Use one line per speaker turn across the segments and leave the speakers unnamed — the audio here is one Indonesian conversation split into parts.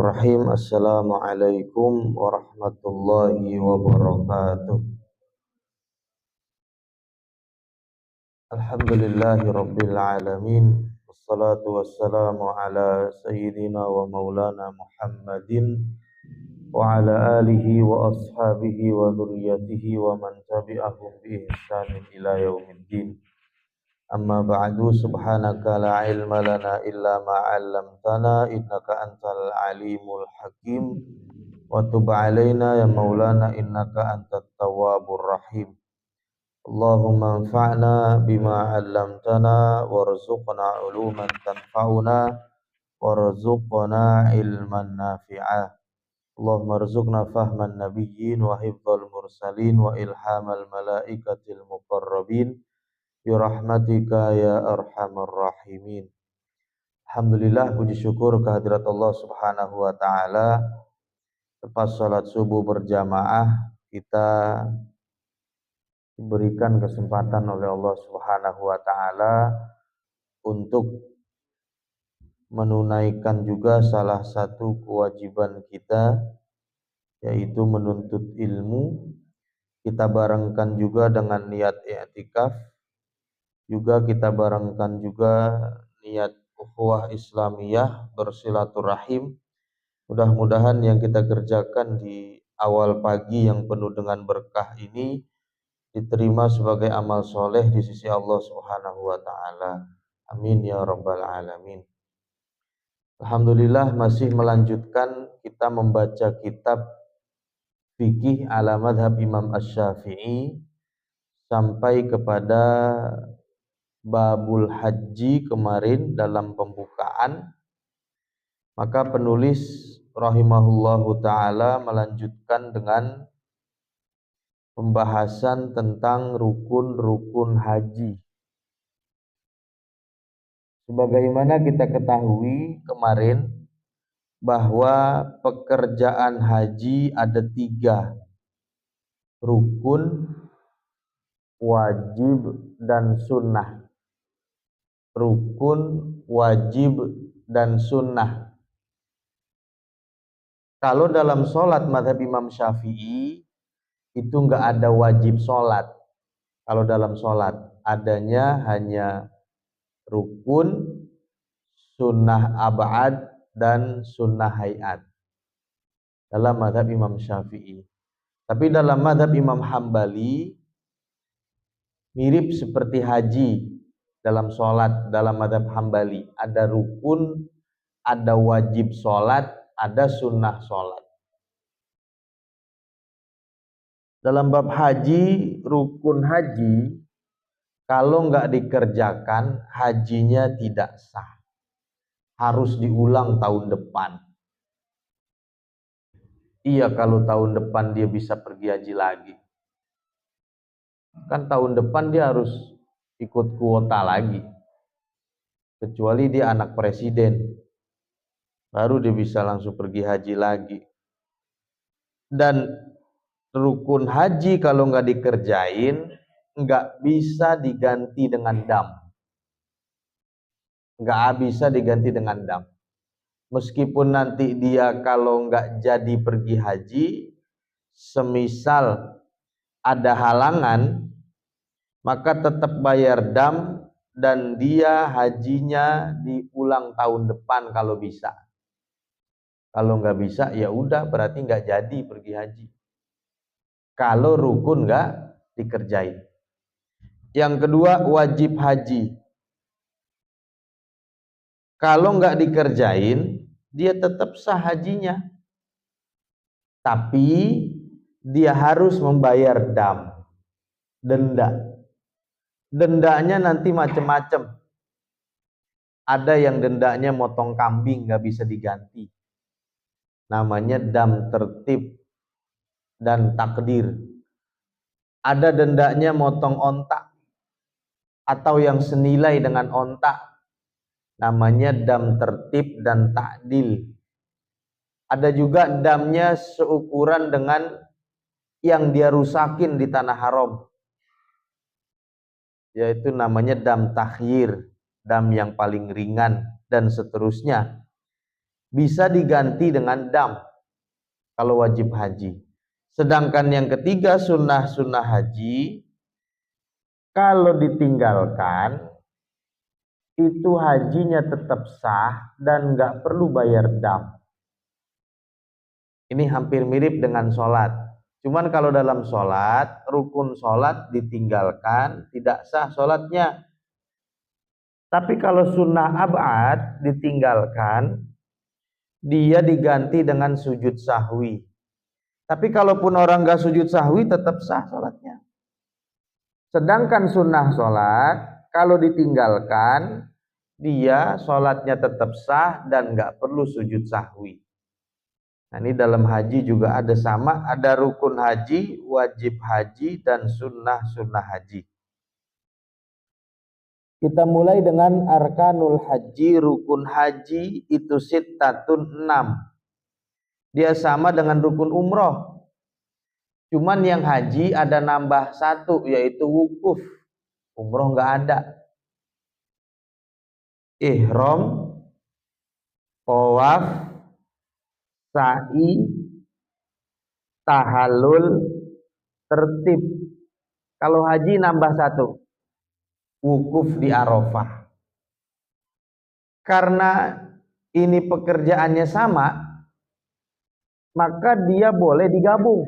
Bismillahirrahmanirrahim. Assalamualaikum warahmatullahi wabarakatuh. Alhamdulillahi rabbil alamin. Wassalatu wassalamu ala sayyidina wa maulana Muhammadin wa ala alihi wa ashabihi wa dhurriyyatihi wa man tabi'ahum bi ihsanin ila yaumiddin. Amma ba'du, subhanaka la ilma lana illa ma 'allamtana innaka antal alimul hakim wa tub 'alaina ya maulana innaka antat tawwabur rahim. Allahumma anfa'na bima 'allamtana warzuqna 'uluman tanfa'una warzuqna ilman nafi'a. Allahumma rzuqna fahman nabiyyin wa hifdzal mursalin wa ilhamal malaikatil muqarrabin birahmatika ya arhamar rahimin. Alhamdulillah, puji syukur kehadirat Allah subhanahu wa ta'ala. Lepas salat subuh berjamaah, kita diberikan kesempatan oleh Allah subhanahu wa ta'ala untuk menunaikan juga salah satu kewajiban kita, yaitu menuntut ilmu. Kita barengkan juga dengan niat i'tikaf. Juga kita barengkan juga niat ukhuwah Islamiyah bersilaturahim. Mudah-mudahan yang kita kerjakan di awal pagi yang penuh dengan berkah ini diterima sebagai amal soleh di sisi Allah Subhanahu wa ta'ala. Amin ya rabbal alamin. Alhamdulillah, masih melanjutkan kita membaca kitab fikih ala madhab Imam Asy-Syafi'i sampai kepada babul haji kemarin dalam pembukaan. Maka penulis rahimahullahu ta'ala melanjutkan dengan pembahasan tentang rukun-rukun haji. Sebagaimana kita ketahui kemarin bahwa pekerjaan haji ada 3: rukun, wajib, dan sunnah. Rukun, wajib, dan sunnah. Kalau dalam sholat madhab Imam Syafi'i itu enggak ada wajib sholat. Kalau dalam sholat adanya hanya rukun, sunnah ab'ad, dan sunnah hayat dalam madhab Imam Syafi'i. Tapi dalam madhab Imam Hambali mirip seperti haji. Dalam sholat, dalam madhab Hambali ada rukun, ada wajib sholat, ada sunnah sholat. Dalam bab haji, rukun haji kalau nggak dikerjakan hajinya tidak sah, harus diulang tahun depan. Iya, kalau tahun depan dia bisa pergi haji lagi, kan tahun depan dia harus ikut kuota lagi, kecuali dia anak presiden, baru dia bisa langsung pergi haji lagi. Dan rukun haji kalau nggak dikerjain nggak bisa diganti dengan dam, nggak bisa diganti dengan dam. Meskipun nanti dia kalau nggak jadi pergi haji, semisal ada halangan, maka tetap bayar dam dan dia hajinya diulang tahun depan kalau bisa. Kalau nggak bisa ya udah, berarti nggak jadi pergi haji. Kalau rukun nggak dikerjain. Yang kedua, wajib haji. Kalau nggak dikerjain, dia tetap sah hajinya, tapi dia harus membayar dam, denda. Dendanya nanti macam-macam. Ada yang dendanya motong kambing nggak bisa diganti, namanya dam tertib dan takdir. Ada dendanya motong ontak atau yang senilai dengan ontak, namanya dam tertib dan takdil. Ada juga damnya seukuran dengan yang dia rusakin di tanah haram, yaitu namanya dam takhir, dam yang paling ringan, dan seterusnya. bisa diganti dengan dam kalau wajib haji. Sedangkan yang ketiga sunnah haji, kalau ditinggalkan itu hajinya tetap sah dan nggak perlu bayar dam. Ini hampir mirip dengan sholat. Cuman kalau dalam sholat, rukun sholat ditinggalkan, tidak sah sholatnya. Tapi kalau sunnah abad ditinggalkan, dia diganti dengan sujud sahwi. Tapi kalaupun orang nggak sujud sahwi, tetap sah sholatnya. Sedangkan sunnah sholat, kalau ditinggalkan, dia sholatnya tetap sah dan nggak perlu sujud sahwi. Nah, ini dalam haji juga ada sama, ada rukun haji, wajib haji, dan sunnah haji. Kita mulai dengan arkanul haji, rukun haji itu sittatun 6. Dia sama dengan rukun umroh. Cuman yang haji ada nambah 1, yaitu wukuf. Umroh nggak ada. Ihram, tawaf, sa'i, tahallul, tertib. Kalau haji nambah 1, wukuf di Arafah. Karena ini pekerjaannya sama, maka dia boleh digabung.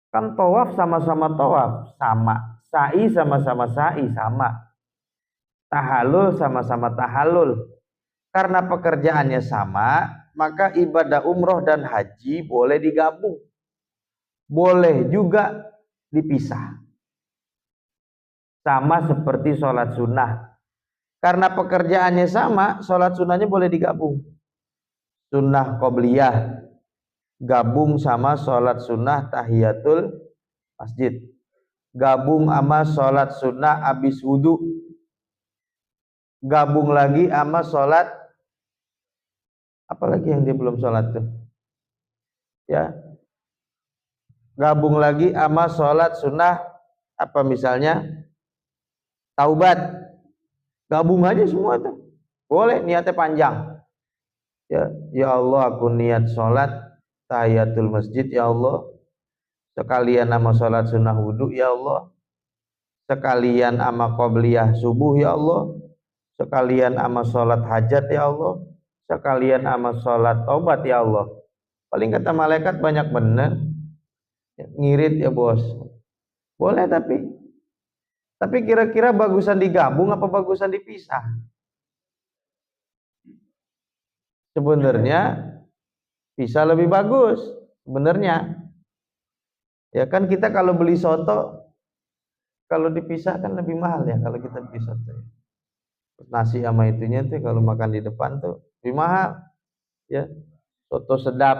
Kan tawaf sama-sama tawaf, sama. Sa'i sama-sama sa'i, sama. Tahallul sama-sama tahallul. Karena pekerjaannya sama, maka ibadah umroh dan haji boleh digabung. Boleh juga dipisah. Sama seperti sholat sunnah. Karena pekerjaannya sama, sholat sunnahnya boleh digabung. Sunnah qobliyah gabung sama sholat sunnah tahiyatul masjid. Gabung sama sholat sunnah abis wudhu. Gabung lagi sama sholat, apalagi yang dia belum sholat tuh, ya, gabung lagi sama sholat sunnah apa misalnya taubat, gabung aja semua tuh, boleh niatnya panjang, ya Allah aku niat sholat tahiyatul masjid ya Allah, sekalian sama sholat sunnah wudhu ya Allah, sekalian sama qobliyah subuh ya Allah, sekalian sama sholat hajat ya Allah, sekalian sama sholat taubat ya Allah. Paling kata malaikat banyak bener, ngirit ya bos. Boleh tapi kira-kira bagusan digabung apa bagusan dipisah? Sebenarnya bisa lebih bagus sebenarnya. Ya kan kita kalau beli soto, kalau dipisah kan lebih mahal ya kalau kita beli soto. Nasi sama itunya tuh kalau makan di depan tuh lebih mahal ya. Soto sedap,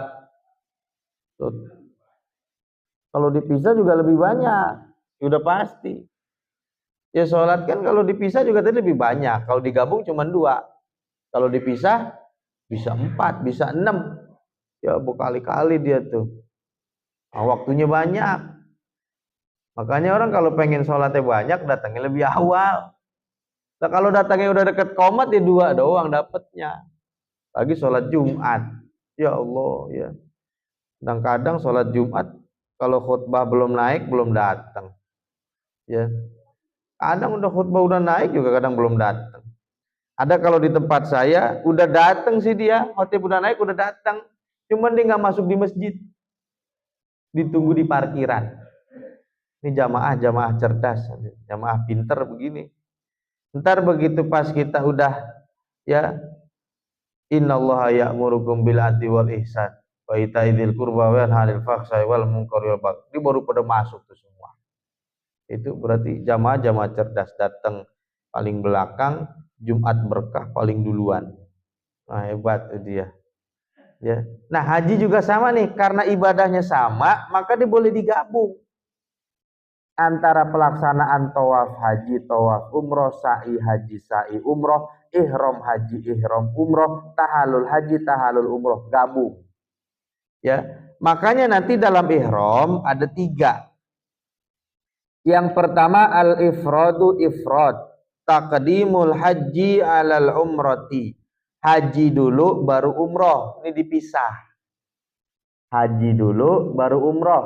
kalau dipisah juga lebih banyak, udah pasti ya. Sholat kan kalau dipisah juga tadi lebih banyak, kalau digabung cuma 2, kalau dipisah bisa 4, bisa 6 ya, berkali-kali dia tuh. Nah, waktunya banyak, makanya orang kalau pengen sholatnya banyak datangnya lebih awal. Nah, kalau datangnya udah deket qomat ya 2 doang dapatnya. Lagi sholat Jumat, ya Allah ya. Kadang-kadang sholat Jumat kalau khutbah belum naik belum datang, ya. Kadang udah khutbah udah naik juga kadang belum datang. Ada kalau di tempat saya udah datang sih dia, khutbah udah naik udah datang, cuman dia nggak masuk di masjid, ditunggu di parkiran. Ini jamaah cerdas, jamaah pinter begini. Ntar begitu pas kita udah ya, innallaha ya'murukum bil adli wal ihsan wa ita'idzil qurba wa yanha 'anil fahsya'i wal munkari wal baghi. Dia baru pada masuk tuh semua. Itu berarti jamaah cerdas, datang paling belakang, Jumat berkah paling duluan. Nah, hebat tuh dia. Ya. Nah, haji juga sama nih, karena ibadahnya sama, maka dia boleh digabung antara pelaksanaan tawaf haji, tawaf umroh, sa'i haji, sa'i umroh, ihram haji, ihram umroh, tahallul haji, tahallul umroh, gabung. Ya, makanya nanti dalam ihram ada 3. Yang pertama al-ifradu ifrad, taqdimul haji alal umrati. Haji dulu baru umroh. Ini dipisah. Haji dulu baru umroh.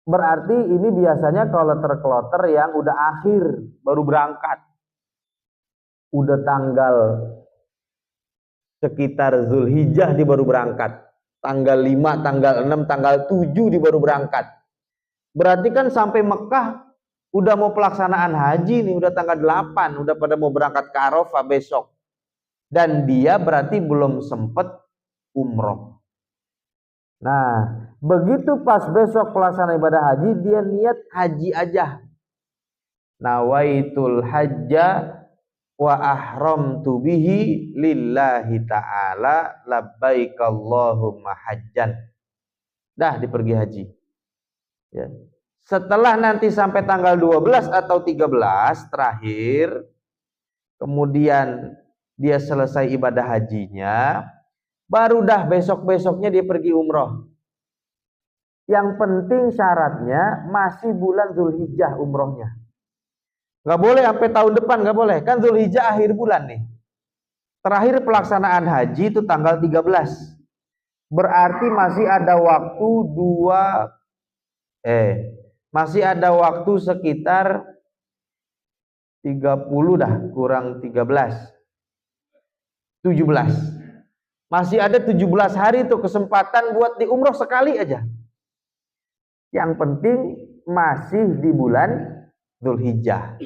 Berarti ini biasanya kloter-kloter yang udah akhir baru berangkat. Udah tanggal sekitar Zulhijjah dia baru berangkat. Tanggal 5, tanggal 6, tanggal 7 dia baru berangkat. Berarti kan sampai Mekah udah mau pelaksanaan haji nih, udah tanggal 8, udah pada mau berangkat ke Arafah besok. Dan dia berarti belum sempet umroh. Nah, begitu pas besok pelaksanaan ibadah haji, dia niat haji aja. Nawaitul hajja wa ahramtu bihi lillahi ta'ala labbaik Allahumma hajjan. Dah dipergi haji. Ya. Setelah nanti sampai tanggal 12 atau 13 terakhir, kemudian dia selesai ibadah hajinya, baru dah besok-besoknya dia pergi umroh. Yang penting syaratnya masih bulan Zulhijjah umrohnya. Nggak boleh sampai tahun depan, nggak boleh. Kan Zulhijjah akhir bulan nih. Terakhir pelaksanaan haji itu tanggal 13. Berarti masih ada waktu masih ada waktu sekitar 30 dah, kurang 13. 17. Masih ada 17 hari tuh kesempatan buat di umroh sekali aja. Yang penting masih di bulan Zulhijjah.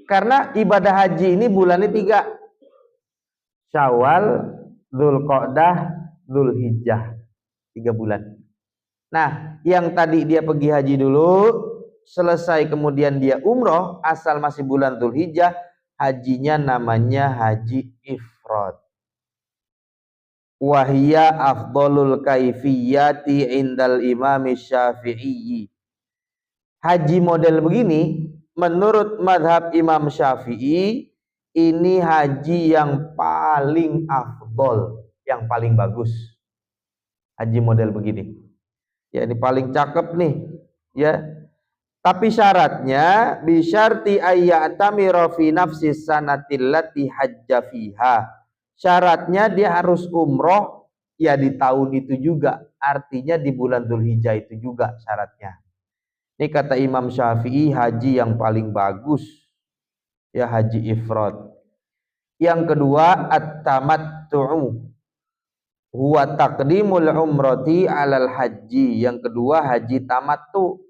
Karena ibadah haji ini bulannya 3. Syawal, Dzulqa'dah, Zulhijjah. 3 bulan. Nah, yang tadi dia pergi haji dulu, selesai kemudian dia umroh, asal masih bulan Zulhijjah, hajinya namanya haji ifrad. Wahia afdolul kaifiyati indal imam Syafi'i. Haji model begini, menurut madhab Imam Syafi'i, ini haji yang paling afdol, yang paling bagus. Haji model begini. Ya, ini paling cakep nih. Ya. Tapi syaratnya bisyarti ayya'tamira fi nafsis sanatil lati hajja fiha. Syaratnya dia harus umroh ya di tahun itu juga. Artinya di bulan Dzulhijjah itu juga syaratnya. Ini kata Imam Syafi'i haji yang paling bagus. Ya, haji ifrad. Yang kedua at-tamattu'u. Huwa taqdimul umrati 'alal haji. Yang kedua haji tamattu.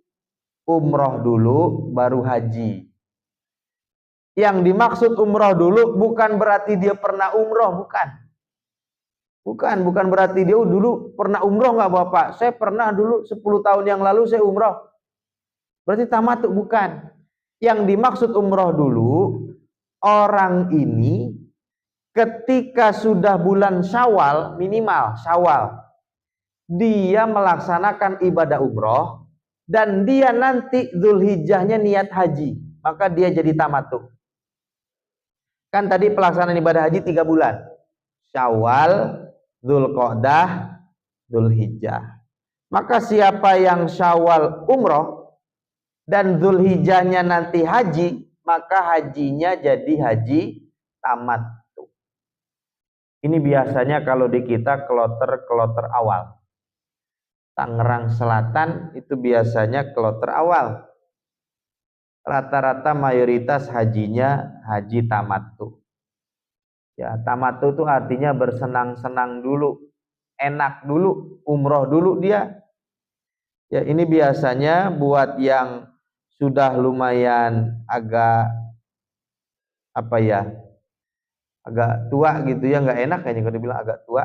Umroh dulu baru haji. Yang dimaksud umroh dulu bukan berarti dia pernah umroh, bukan. Bukan berarti dia dulu pernah umroh nggak Bapak? Saya pernah dulu 10 tahun yang lalu saya umroh. Berarti tamattu, bukan. Yang dimaksud umroh dulu, orang ini ketika sudah bulan Syawal, minimal Syawal, dia melaksanakan ibadah umroh dan dia nanti Dzulhijjahnya niat haji, maka dia jadi tamattu. Kan tadi pelaksanaan ibadah haji 3 bulan. Syawal, Dzulqa'dah, Dzulhijjah. Maka siapa yang Syawal umroh dan Dzulhijjahnya nanti haji, maka hajinya jadi haji tamattu. Ini biasanya kalau di kita kloter awal. Tangerang Selatan itu biasanya kloter awal. Rata-rata mayoritas hajinya haji tamattu. Ya, tamattu itu artinya bersenang-senang dulu, enak dulu, umroh dulu dia. Ya, ini biasanya buat yang sudah lumayan agak agak tua gitu ya, nggak enak kayaknya kalau dibilang agak tua.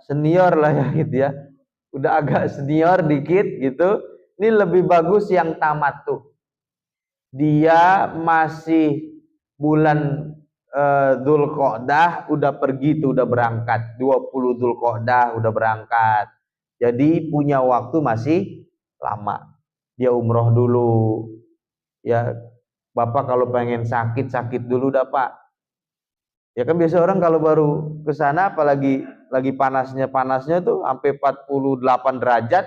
Senior lah ya gitu ya. Udah agak senior dikit gitu. Ini lebih bagus yang tamattu. Dia masih bulan Dzulqa'dah udah pergi tuh, udah berangkat. 20 Dzulqa'dah udah berangkat. Jadi punya waktu masih lama. Dia umroh dulu. Ya, Bapak kalau pengen sakit dulu dah Pak. Ya kan biasa orang kalau baru ke sana apalagi lagi panasnya tuh sampai 48 derajat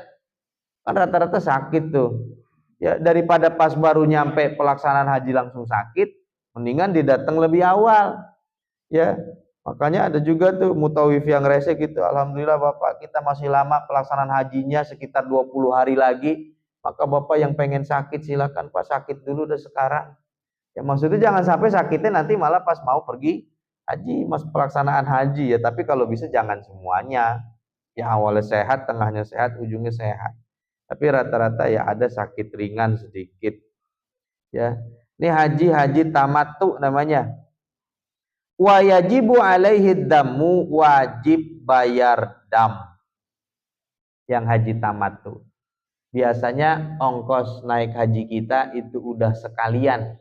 kan rata-rata sakit tuh. Ya, daripada pas baru nyampe pelaksanaan haji langsung sakit, mendingan didatang lebih awal. Ya, makanya ada juga tuh mutawif yang rese gitu. Alhamdulillah Bapak, kita masih lama pelaksanaan hajinya sekitar 20 hari lagi. Maka Bapak yang pengen sakit silakan Pak, sakit dulu udah sekarang. Ya maksudnya jangan sampai sakitnya nanti malah pas mau pergi haji, mas pelaksanaan haji ya. Tapi kalau bisa jangan semuanya. Ya awalnya sehat, tengahnya sehat, ujungnya sehat. Tapi rata-rata ya ada sakit ringan sedikit. Ya, ini haji tamattu namanya. Wa yajibu alaihi damu, wajib bayar dam yang haji tamattu. Biasanya ongkos naik haji kita itu udah sekalian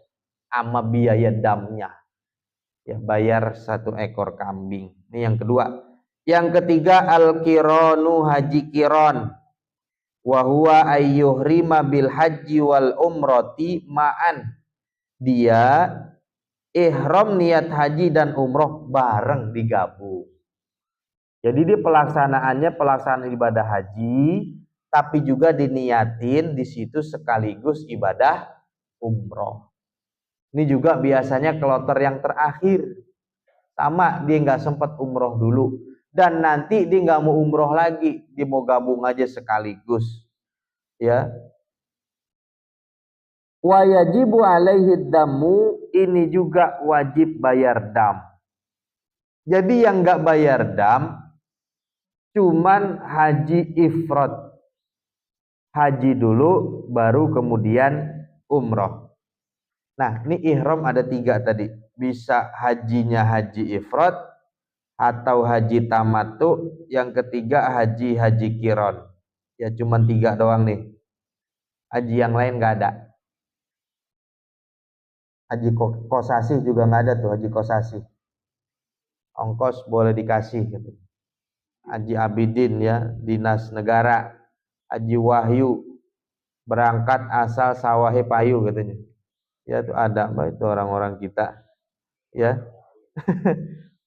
sama biaya damnya. Ya, bayar 1 ekor kambing. Ini yang kedua. Yang ketiga al-kironu, haji kiron. Wa huwa ayyuhrima bil haji wal umrati ma'an. Dia ihram niat haji dan umroh bareng digabung. Jadi dia pelaksanaan ibadah haji, tapi juga diniatin di situ sekaligus ibadah umroh. Ini juga biasanya kloter yang terakhir. Sama, dia nggak sempat umroh dulu. Dan nanti dia nggak mau umroh lagi, dia mau gabung aja sekaligus. Ya. Wa yajibu alaihi damu, ini juga wajib bayar dam. Jadi yang nggak bayar dam cuman haji ifrad. Haji dulu baru kemudian umroh. Nah, ini ihram ada 3 tadi. Bisa hajinya haji ifrad atau haji tamattu, yang ketiga haji kiron. Ya cuman 3 doang nih. Haji yang lain nggak ada. Haji kosasi juga nggak ada tuh, haji kosasi. Ongkos boleh dikasih gitu. Haji Abidin ya, dinas negara. Haji Wahyu, berangkat asal Sawahe Payu katanya. Ya itu ada mbak, itu orang-orang kita. Ya.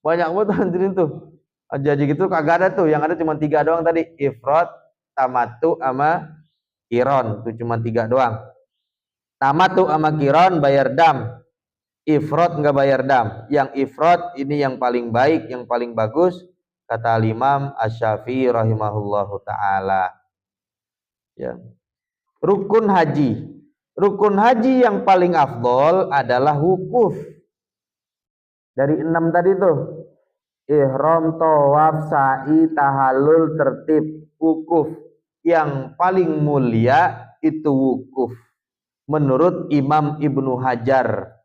Banyak banget anjirin tuh. Haji gitu kagak ada tuh, yang ada cuma 3 doang tadi. Ifrad, tamattu sama kiron, tuh cuma 3 doang. Tamattu sama kiron bayar dam. Ifrad nggak bayar dam. Yang ifrad ini yang paling baik, yang paling bagus kata Imam Asy-Syafi'i rahimahullahu taala. Ya. Rukun haji. Rukun haji yang paling afdol adalah wukuf. Dari 6 tadi tuh. Ihram, tawaf, sa'i, tahallul, tertib, wukuf. Yang paling mulia itu wukuf. Menurut Imam Ibnu Hajar.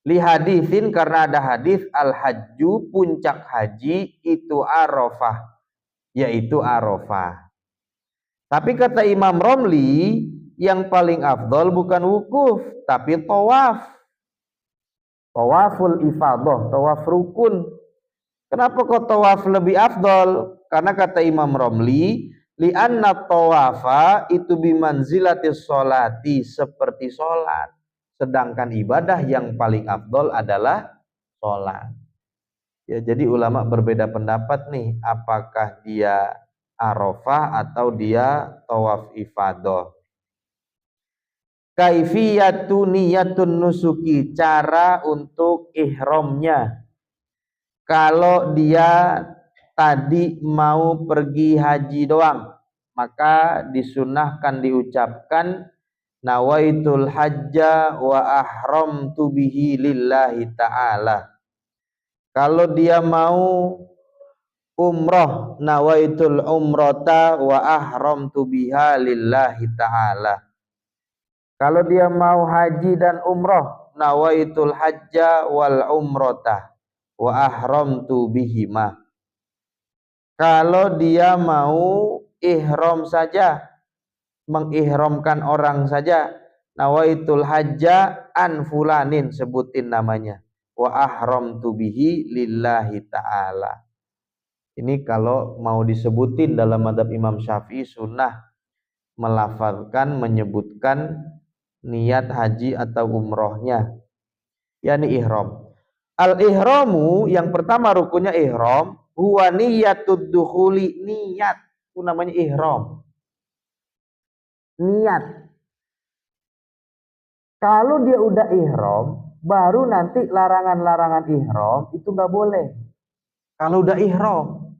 Li hadisin, karena ada hadis al-hajju, puncak haji itu Arafah, yaitu Arafah. Tapi kata Imam Romli, yang paling afdol bukan wukuf, tapi tawaf. Tawaful ifadah, tawaf rukun. Kenapa kok tawaf lebih afdol? Karena kata Imam Romli, li'anna tawafa itu bimanzilatis sholati, seperti sholat. Sedangkan ibadah yang paling afdol adalah sholat. Ya, jadi ulama berbeda pendapat nih, apakah dia Arafah atau dia tawaf ifadah. Kaifiyatu niyatun nusuki, cara untuk ihramnya. Kalau dia tadi mau pergi haji doang, maka disunahkan diucapkan nawaitul hajja wa ahramtu bihi lillahi ta'ala. Kalau dia mau umroh, nawaitul umrata wa ahramtu biha lillahi ta'ala. Kalau dia mau haji dan umroh, nawaitul hajja wal umrata wa ahramtu bihima. Kalau dia mau ihram saja, mengihramkan orang saja, nawaitul hajja an fulanin, sebutin namanya, wa ahramtu bihi lillahi ta'ala. Ini kalau mau disebutin dalam mazhab Imam Syafi'i sunnah melafalkan, menyebutkan niat haji atau umrohnya, yakni ihram. Al-ihramu, yang pertama rukunnya ihram, huwa niyatud dukhuli, niat. Itu namanya ihram. Niat. Kalau dia udah ihram, baru nanti larangan-larangan ihram itu nggak boleh. Kalau udah ihram,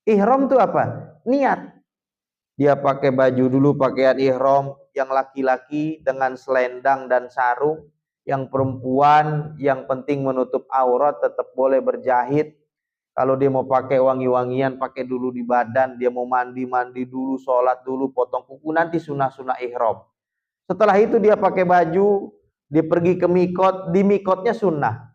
ihram tuh apa? Niat. Dia pakai baju dulu, pakaian ihram yang laki-laki dengan selendang dan sarung, yang perempuan yang penting menutup aurat tetap boleh berjahit. Kalau dia mau pakai wangi-wangian, pakai dulu di badan. Dia mau mandi dulu, sholat dulu, potong kuku, nanti sunah-sunah ihram. Setelah itu dia pakai baju, dia pergi ke mikot, di mikotnya sunnah.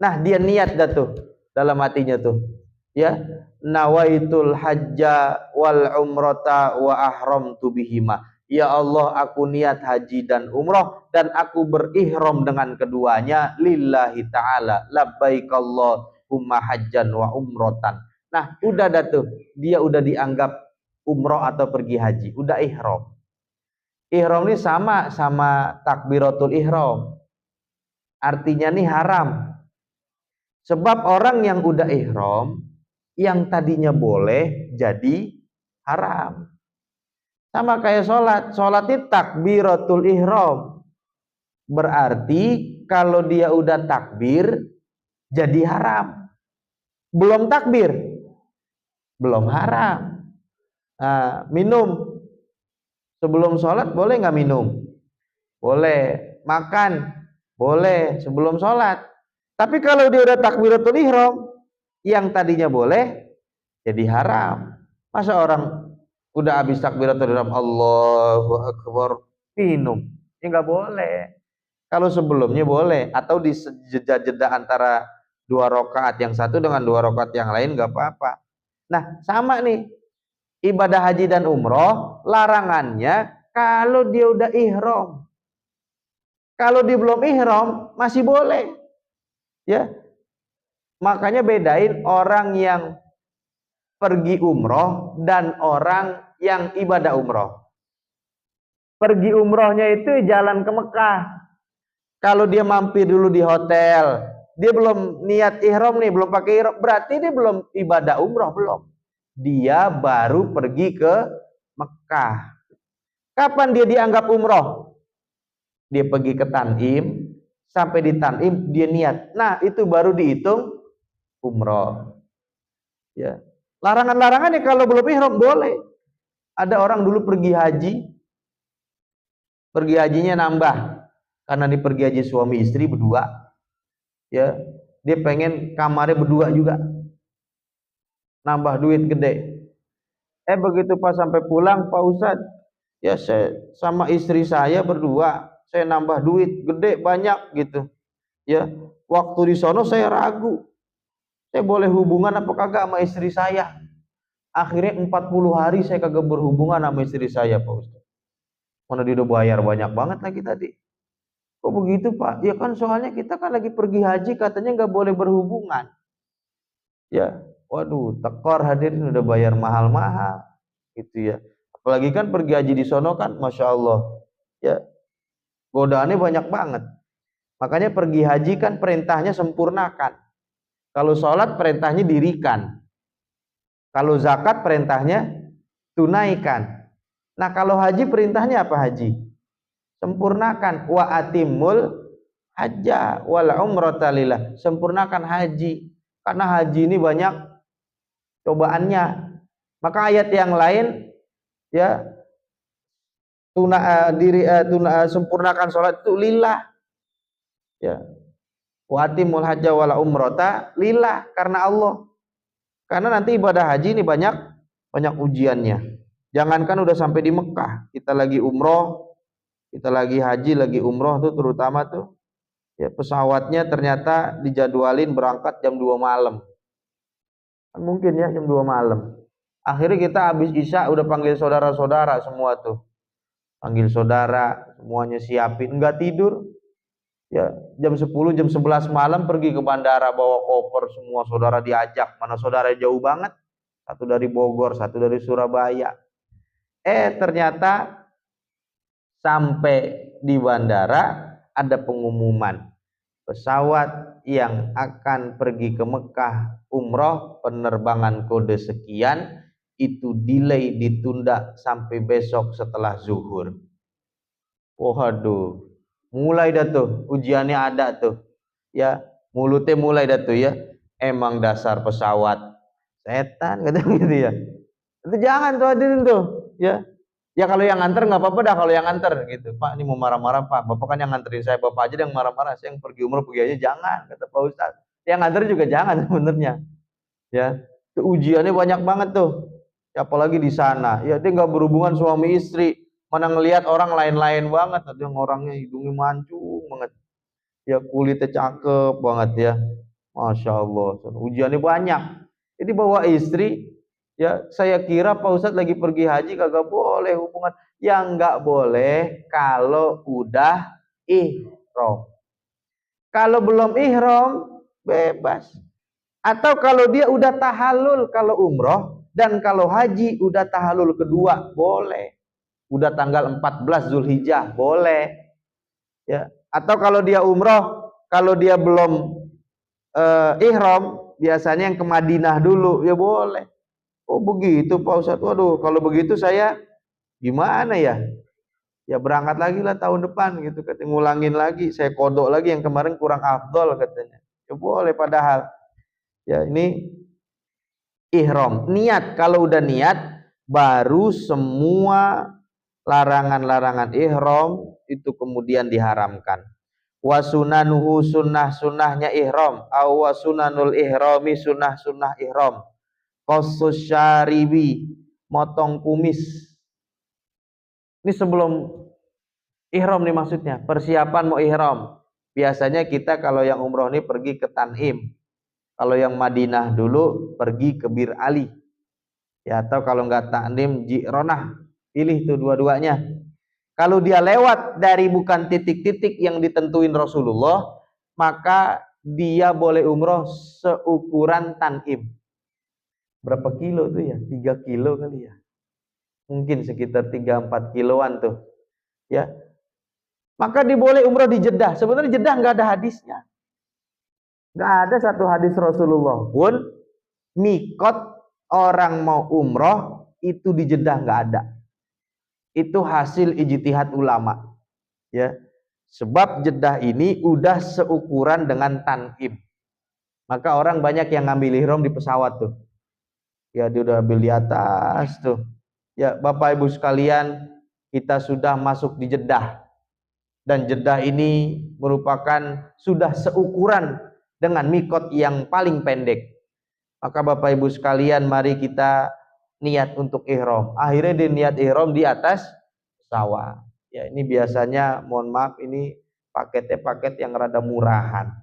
Nah, dia niat dah tuh dalam hatinya tuh, ya, nawaitul hajja wal umrata wa ahramtu bihima. Ya Allah, aku niat haji dan umroh dan aku berihram dengan keduanya lillahi ta'ala, labbaik Allahumma hajjan wa umrotan. Nah, udah dah tuh, dia udah dianggap umroh atau pergi haji, udah ihram. Ihram ini sama takbiratul ihram. Artinya nih haram. Sebab orang yang udah ihram, yang tadinya boleh jadi haram. Sama kayak sholat itu takbiratul ihram. Berarti kalau dia udah takbir, jadi haram. Belum takbir, belum haram. Nah, minum sebelum sholat boleh nggak minum? Boleh. Makan boleh sebelum sholat. Tapi kalau dia udah takbiratul ihram, yang tadinya boleh jadi haram. Masa orang udah habis takbiratul ihram, Allahu Akbar, minum? Ya nggak boleh. Kalau sebelumnya boleh, atau di jeda-jeda antara dua rakaat yang satu dengan dua rakaat yang lain nggak apa-apa. Nah, sama nih ibadah haji dan umroh, larangannya kalau dia udah ihram. Kalau dia belum ihram masih boleh. Ya. Makanya bedain orang yang pergi umroh dan orang yang ibadah umroh. Pergi umrohnya itu jalan ke Mekah. Kalau dia mampir dulu di hotel, dia belum niat ihram nih, belum pakai ihram, berarti dia belum ibadah umroh, belum. Dia baru pergi ke Mekah. Kapan dia dianggap umroh? Dia pergi ke Tanim, sampai di Tanim dia niat. Nah, itu baru dihitung umroh. Ya. Larangan-larangannya kalau belum ihram boleh. Ada orang dulu pergi hajinya nambah karena dia pergi haji suami istri berdua. Ya, dia pengen kamarnya berdua juga. Nambah duit gede. Begitu pas sampai pulang, Pak Ustadz, ya saya sama istri saya berdua, saya nambah duit gede banyak gitu. Ya, waktu di sono saya ragu. Saya boleh hubungan apa kagak sama istri saya? Akhirnya 40 hari saya kagak berhubungan sama istri saya, Pak Ustadz. Mana dia udah bayar banyak banget lagi tadi. Kok begitu, Pak? Ya kan soalnya kita kan lagi pergi haji, katanya nggak boleh berhubungan. Ya, waduh, tekor hadirin, udah bayar mahal-mahal gitu ya. Apalagi kan pergi haji di sono kan, masya Allah, ya godaannya banyak banget. Makanya pergi haji kan perintahnya sempurnakan. Kalau sholat perintahnya dirikan. Kalau zakat perintahnya tunaikan. Nah, kalau haji perintahnya apa haji? Sempurnakan. Wa atimul hajja wal umrata lillah. Sempurnakan haji. Karena haji ini banyak cobaannya. Maka ayat yang lain, ya, sempurnakan sholat itu lillah. Ya. Wa atimul hajja wal umrata lillah, karena Allah. Karena nanti ibadah haji ini banyak ujiannya. Jangankan udah sampai di Mekah, kita lagi umroh, kita lagi haji, lagi umroh tuh terutama tuh, ya pesawatnya ternyata dijadwalin berangkat jam 2 malam. Kan mungkin ya jam 2 malam. Akhirnya kita habis isya udah panggil saudara-saudara semua tuh. Panggil saudara, semuanya siapin, enggak tidur. Ya, jam 10, jam 11 malam pergi ke bandara bawa koper, semua saudara diajak. Mana saudara jauh banget. Satu dari Bogor, satu dari Surabaya. Ternyata sampai di bandara ada pengumuman pesawat yang akan pergi ke Mekah umroh penerbangan kode sekian itu delay, ditunda sampai besok setelah zuhur. Waduh, Mulai dah tuh, ujiannya ada tuh. Ya, mulutnya mulai dah tuh ya. Emang dasar pesawat setan kata gitu ya. Itu jangan tuh hadirin tuh, ya. Ya kalau yang nganter nggak apa-apa dah kalau yang nganter gitu. Pak, ini mau marah-marah Pak. Bapak kan yang nganterin saya, Bapak aja yang marah-marah. Saya yang pergi umroh pergi aja jangan kata Pak Ustadz. Yang nganter juga jangan sebenarnya. Ya, itu ujiannya banyak banget tuh. Ya, apalagi di sana. Ya dia nggak berhubungan suami istri. Mana ngelihat orang lain-lain banget. Ada yang orangnya hidungnya mancung banget. Ya kulitnya cakep banget ya. Masya Allah. Ujiannya banyak. Jadi bawa istri, ya saya kira Pak Ustadz lagi pergi haji kagak boleh hubungan. Yang nggak boleh kalau udah ihram. Kalau belum ihram bebas. Atau kalau dia udah tahallul kalau umroh dan kalau haji udah tahallul kedua boleh. Udah tanggal 14 Zulhijjah boleh. Ya. Atau kalau dia umroh, kalau dia belum ihram, biasanya yang ke Madinah dulu, ya boleh. Oh begitu Pak Ustadz, waduh kalau begitu saya gimana ya? Ya berangkat lagi lah tahun depan gitu, katanya ngulangin lagi, saya kodok lagi yang kemarin kurang afdol katanya. Ya boleh padahal. Ya ini ihram, niat, kalau udah niat baru semua larangan-larangan ihram itu kemudian diharamkan. Wa sunanuhu, sunnah-sunnahnya ihram, aw wa sunanul ihrami, sunnah-sunnah ihram. Qassus syaribi, motong kumis. Ini sebelum ihram nih maksudnya, persiapan mau ihram. Biasanya kita kalau yang umroh ini pergi ke Tan'im. Kalau yang Madinah dulu pergi ke Bir Ali. Ya, atau kalau nggak Tan'im, Ji'ronah. Pilih tuh dua-duanya. Kalau dia lewat dari bukan titik-titik yang ditentuin Rasulullah, maka dia boleh umroh seukuran Tan'im. Berapa kilo tuh ya? 3 kilo kali ya. Mungkin sekitar 3-4 kiloan tuh. Ya. Maka dia boleh umroh di Jeddah. Sebenarnya Jeddah nggak ada hadisnya. Nggak ada satu hadis Rasulullah pun mikot orang mau umroh itu di Jeddah nggak ada. Itu hasil ijtihad ulama. Ya. Sebab Jeddah ini udah seukuran dengan Tan'im. Maka orang banyak yang ngambil ihram di pesawat tuh. Ya dia udah ambil di atas tuh. Ya Bapak Ibu sekalian, kita sudah masuk di Jeddah. Dan Jeddah ini merupakan sudah seukuran dengan mikot yang paling pendek. Maka Bapak Ibu sekalian, mari kita niat untuk ihram. Akhirnya dia niat ihram di atas pesawat. Ya ini biasanya, mohon maaf, ini paketnya paket yang rada murahan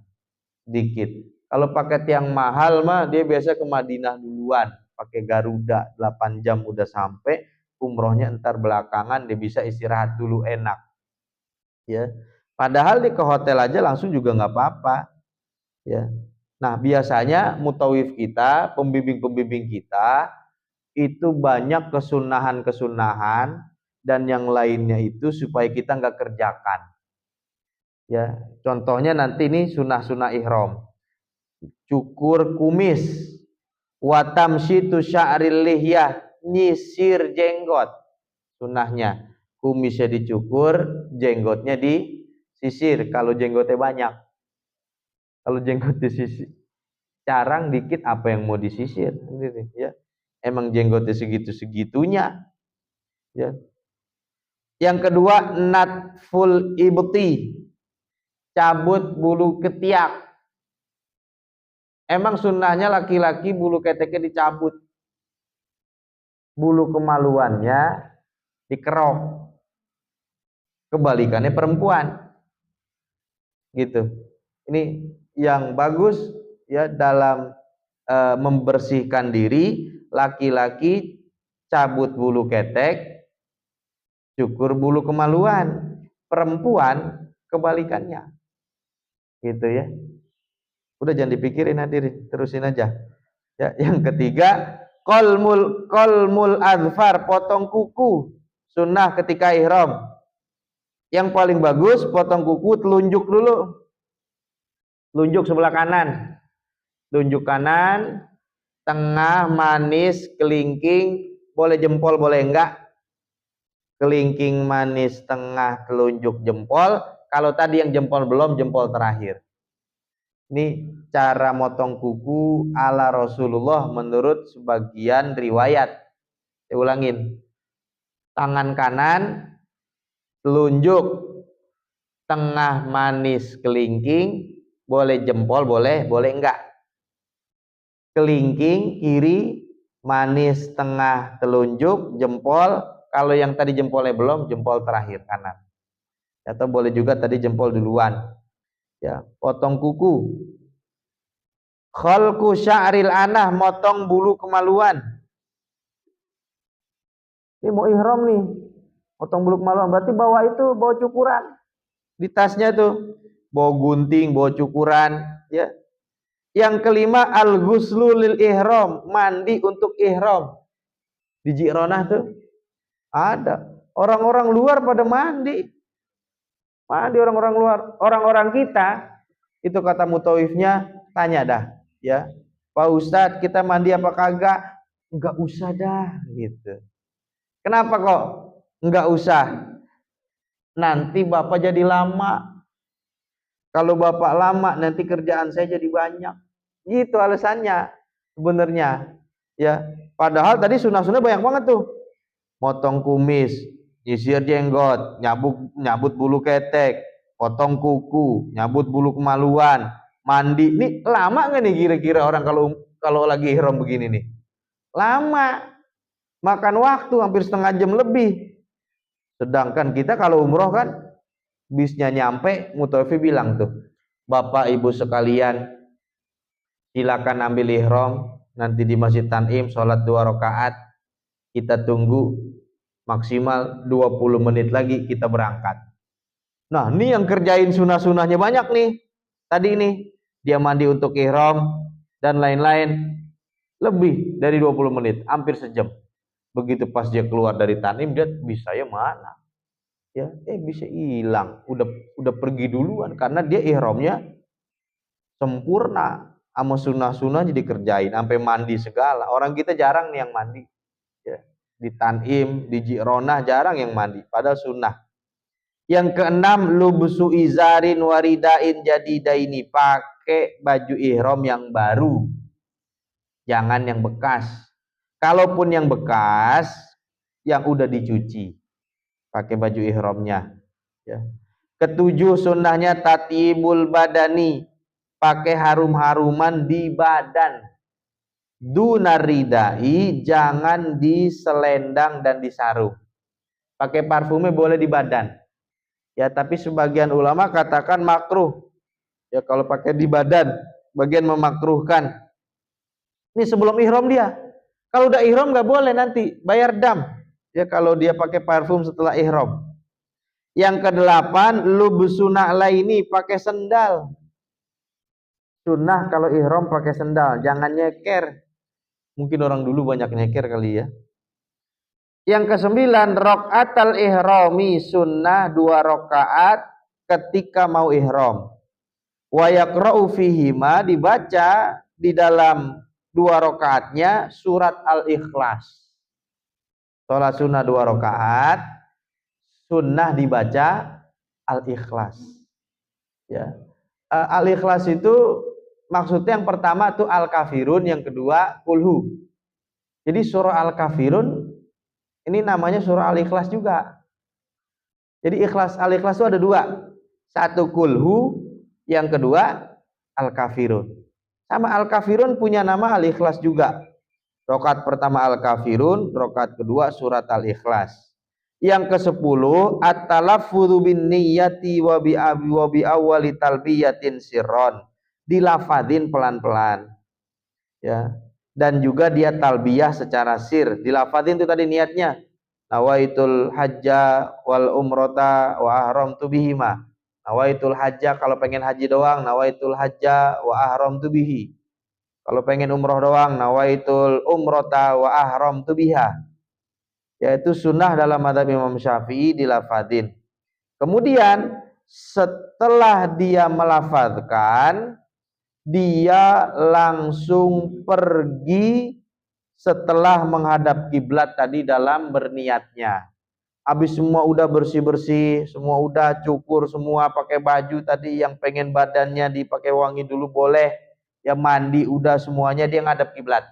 dikit. Kalau paket yang mahal mah dia biasa ke Madinah duluan, pakai Garuda 8 jam udah sampai, umrohnya entar belakangan, dia bisa istirahat dulu enak. Ya. Padahal di ke hotel aja langsung juga nggak apa-apa. Ya. Nah, biasanya mutawif kita, pembimbing-pembimbing kita itu banyak kesunahan-kesunahan dan yang lainnya itu supaya kita nggak kerjakan. Ya, contohnya nanti ini sunah-sunah ihram. Cukur kumis, watamsyitu sya'ril lihyah, nyisir jenggot. Sunahnya kumisnya dicukur, jenggotnya disisir kalau jenggotnya banyak. Kalau jenggot disisir carang dikit, apa yang mau disisir ya. Emang jenggotnya segitu-segitunya ya. Yang kedua, natful ibti, cabut bulu ketiak. Emang sunnahnya laki-laki bulu keteknya dicabut, bulu kemaluannya dikerok. Kebalikannya perempuan gitu. Ini yang bagus ya dalam membersihkan diri. Laki-laki cabut bulu ketek, cukur bulu kemaluan. Perempuan kebalikannya gitu ya. Udah jangan dipikirin, hadirin, terusin aja ya. Yang ketiga, kolmul adfar, potong kuku, sunnah ketika ihram. Yang paling bagus potong kuku telunjuk dulu, telunjuk sebelah kanan, telunjuk kanan, tengah, manis, kelingking, boleh jempol boleh enggak, kelingking, manis, tengah, telunjuk, jempol. Kalau tadi yang jempol belum, jempol terakhir. Ini cara motong kuku ala Rasulullah menurut sebagian riwayat. Saya ulangin. Tangan kanan, telunjuk, tengah manis kelingking, boleh jempol, boleh enggak. Kelingking kiri, manis tengah telunjuk, jempol. Kalau yang tadi jempolnya belum, jempol terakhir kanan. Atau boleh juga tadi jempol duluan. Ya, potong kuku. Khalqu sya'ril anah, motong bulu kemaluan. Ini mau ihram nih, motong bulu kemaluan. Berarti bawa cukuran. Di tasnya tuh, bawa gunting, bawa cukuran. Ya. Yang kelima, al-ghuslu lil ihram, mandi untuk ihram. Di Ji'ronah tuh ada. Orang-orang luar pada mandi. Mandi orang-orang luar. Orang-orang kita, itu kata mutawifnya, tanya dah. Ya, Pak Ustadz, kita mandi apa kagak? Enggak usah dah, gitu. Kenapa kok enggak usah? Nanti Bapak jadi lama. Kalau Bapak lama, nanti kerjaan saya jadi banyak. Gitu alasannya sebenarnya. Ya, padahal tadi sunah-sunah banyak banget tuh. Motong kumis, nyisir jenggot, nyabut bulu ketek, potong kuku, nyabut bulu kemaluan, mandi. Nih lama nggak nih kira-kira orang kalau lagi ihram begini nih? Lama, makan waktu hampir setengah jam lebih. Sedangkan kita kalau umroh kan bisnya nyampe, Mutawfi bilang tuh, Bapak Ibu sekalian, silakan ambil ihram, nanti di Masjid Tan'im sholat 2 rakaat, kita tunggu maksimal 20 menit lagi kita berangkat. Nah, ini yang kerjain sunah-sunahnya banyak nih. Tadi nih, dia mandi untuk ihram dan lain-lain, lebih dari 20 menit, hampir sejam. Begitu pas dia keluar dari Tan'im, dia bisa ya mana? Ya, bisa hilang. Udah pergi duluan karena dia ihramnya sempurna, sama sunah-sunahnya dikerjain, sampai mandi segala. Orang kita jarang nih yang mandi. Ya, di Tan'im, di Ji'ronah jarang yang mandi, padahal sunnah. Yang keenam, lubsu izarin waridain jadidaini, pakai baju ihram yang baru, jangan yang bekas. Kalaupun yang bekas, yang udah dicuci, pakai baju ihramnya. Ya. Ketujuh, sunnahnya tatibul badani, pakai harum-haruman di badan. Dunaridai, jangan di selendang dan di sarung. Pakai parfumnya boleh di badan. Ya, tapi sebagian ulama katakan makruh. Ya, kalau pakai di badan, bagian memakruhkan. Ini sebelum ihram dia. Kalau udah ihram nggak boleh, nanti bayar dam. Ya, kalau dia pakai parfum setelah ihram. Yang kedelapan, lubsunah laini, pakai sendal. Sunnah kalau ihram pakai sendal, jangan nyeker. Mungkin orang dulu banyak nyeker kali ya. Yang kesembilan, rokaatal ihrami, sunnah 2 rakaat ketika mau ihram. Wa yaqra'u fihima, dibaca di dalam 2 rakaatnya surat Al-Ikhlas. Sholat sunnah 2 rakaat, sunnah dibaca Al-Ikhlas. Ya. Al-Ikhlas itu maksudnya yang pertama tuh Al-Kafirun, yang kedua Kulhu. Jadi surah Al-Kafirun ini namanya surah Al-Ikhlas juga. Jadi Al-Ikhlas itu ada 2. Satu Kulhu, yang kedua Al-Kafirun. Sama Al-Kafirun punya nama Al-Ikhlas juga. Rakaat pertama Al-Kafirun, rakaat kedua surat Al-Ikhlas. Yang ke-10, at-talaffudzu bin niyyati wa bi awwali talbiyatin sirron. Dilafadzin pelan-pelan. Ya. Dan juga dia talbiyah secara sir. Dilafadzin itu tadi niatnya. Nawaitul hajja wal umrota wa ahramtu bihima. Nawaitul hajja kalau pengen haji doang, nawaitul hajja wa ahramtu bihi. Kalau pengen umroh doang, nawaitul umrota wa ahramtu biha. Yaitu sunnah dalam mazhab Imam Syafi'i dilafadzin. Kemudian setelah dia melafadzkan, dia langsung pergi setelah menghadap kiblat tadi dalam berniatnya. Habis semua udah bersih-bersih, semua udah cukur, semua pakai baju tadi, yang pengen badannya dipakai wangi dulu boleh. Ya mandi udah semuanya, dia ngadep kiblat.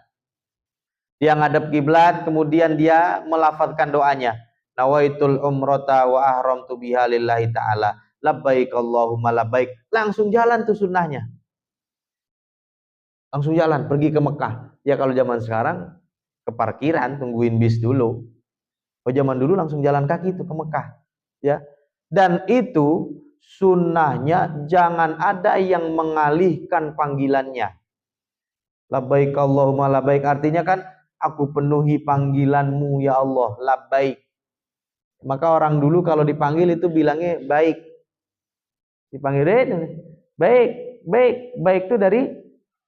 Dia ngadep kiblat, kemudian dia melafazkan doanya. Nawaitul umrata wa ahramtu biha lillahi ta'ala. Labbaik Allahumma labbaik. Langsung jalan tuh sunnahnya. Langsung jalan pergi ke Mekah. Ya kalau zaman sekarang ke parkiran tungguin bis dulu. Oh zaman dulu langsung jalan kaki itu ke Mekah, ya. Dan itu sunnahnya jangan ada yang mengalihkan panggilannya. Labbaik Allahumma labbaik, artinya kan aku penuhi panggilanmu ya Allah, labbaik. Maka orang dulu kalau dipanggil itu bilangnya baik. Dipanggil baik, baik, baik itu dari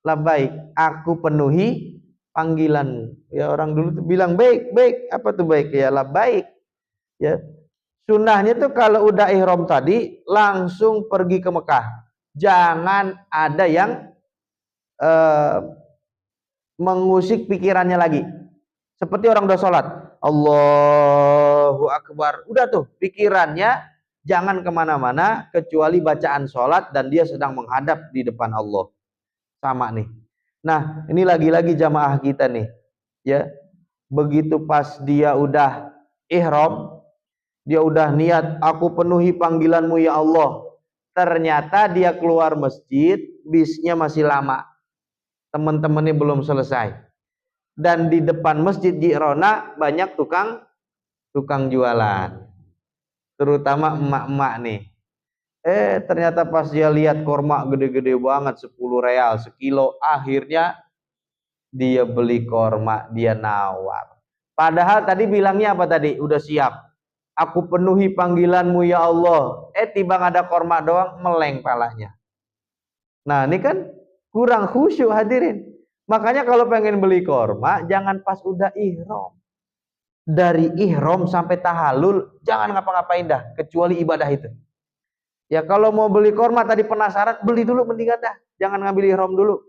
labbaik, aku penuhi panggilanmu. Ya orang dulu tuh bilang baik, baik, apa tuh baik? Ya labbaik. Ya. Sunnahnya tuh kalau udah ihram tadi langsung pergi ke Mekah. Jangan ada yang mengusik pikirannya lagi. Seperti orang udah sholat, Allahu Akbar, udah tuh pikirannya jangan kemana-mana kecuali bacaan sholat dan dia sedang menghadap di depan Allah. Sama nih. Nah ini lagi-lagi jamaah kita nih, ya. Begitu pas dia udah ihram, dia udah niat aku penuhi panggilanmu ya Allah, ternyata dia keluar masjid, bisnya masih lama, teman-temannya belum selesai, dan di depan masjid Jirona banyak tukang jualan, terutama emak-emak nih. Ternyata pas dia lihat korma gede-gede banget, 10 real sekilo, akhirnya dia beli korma, dia nawar. Padahal tadi bilangnya apa tadi? Udah siap. Aku penuhi panggilanmu ya Allah. Tiba ada korma doang, meleng palanya. Nah ini kan kurang khusyuk hadirin. Makanya kalau pengen beli korma, jangan pas udah ihram. Dari ihram sampai tahalul, jangan ngapa-ngapain dah, kecuali ibadah itu. Ya kalau mau beli korma tadi penasaran, beli dulu mendingan dah. Jangan ngambil ihram dulu.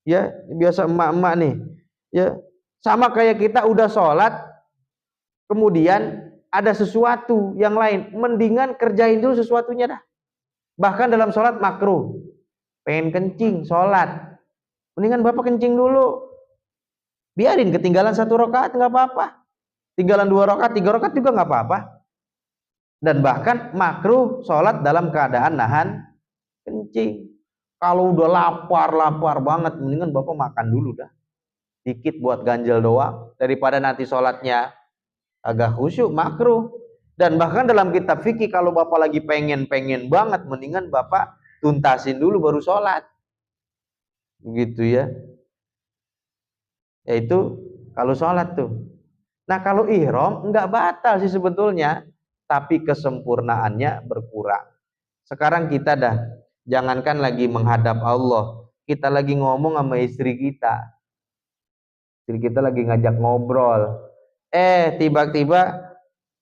Ya biasa emak-emak nih. Ya sama kayak kita udah sholat, kemudian ada sesuatu yang lain, mendingan kerjain dulu sesuatunya dah. Bahkan dalam sholat makruh, pengen kencing sholat, mendingan bapak kencing dulu, biarin ketinggalan 1 rakaat nggak apa-apa, tinggalan 2 rakaat 3 rakaat juga nggak apa-apa. Dan bahkan makruh sholat dalam keadaan nahan kencing. Kalau udah lapar banget, mendingan bapak makan dulu dah, dikit buat ganjel doang, daripada nanti sholatnya agak khusyuk, makruh. Dan bahkan dalam kitab fikih kalau bapak lagi pengen banget, mendingan bapak tuntasin dulu baru sholat, begitu ya. Yaitu kalau sholat tuh. Nah kalau ihram nggak batal sih sebetulnya, tapi kesempurnaannya berkurang. Sekarang kita dah jangankan lagi menghadap Allah, kita lagi ngomong sama istri kita lagi ngajak ngobrol, tiba-tiba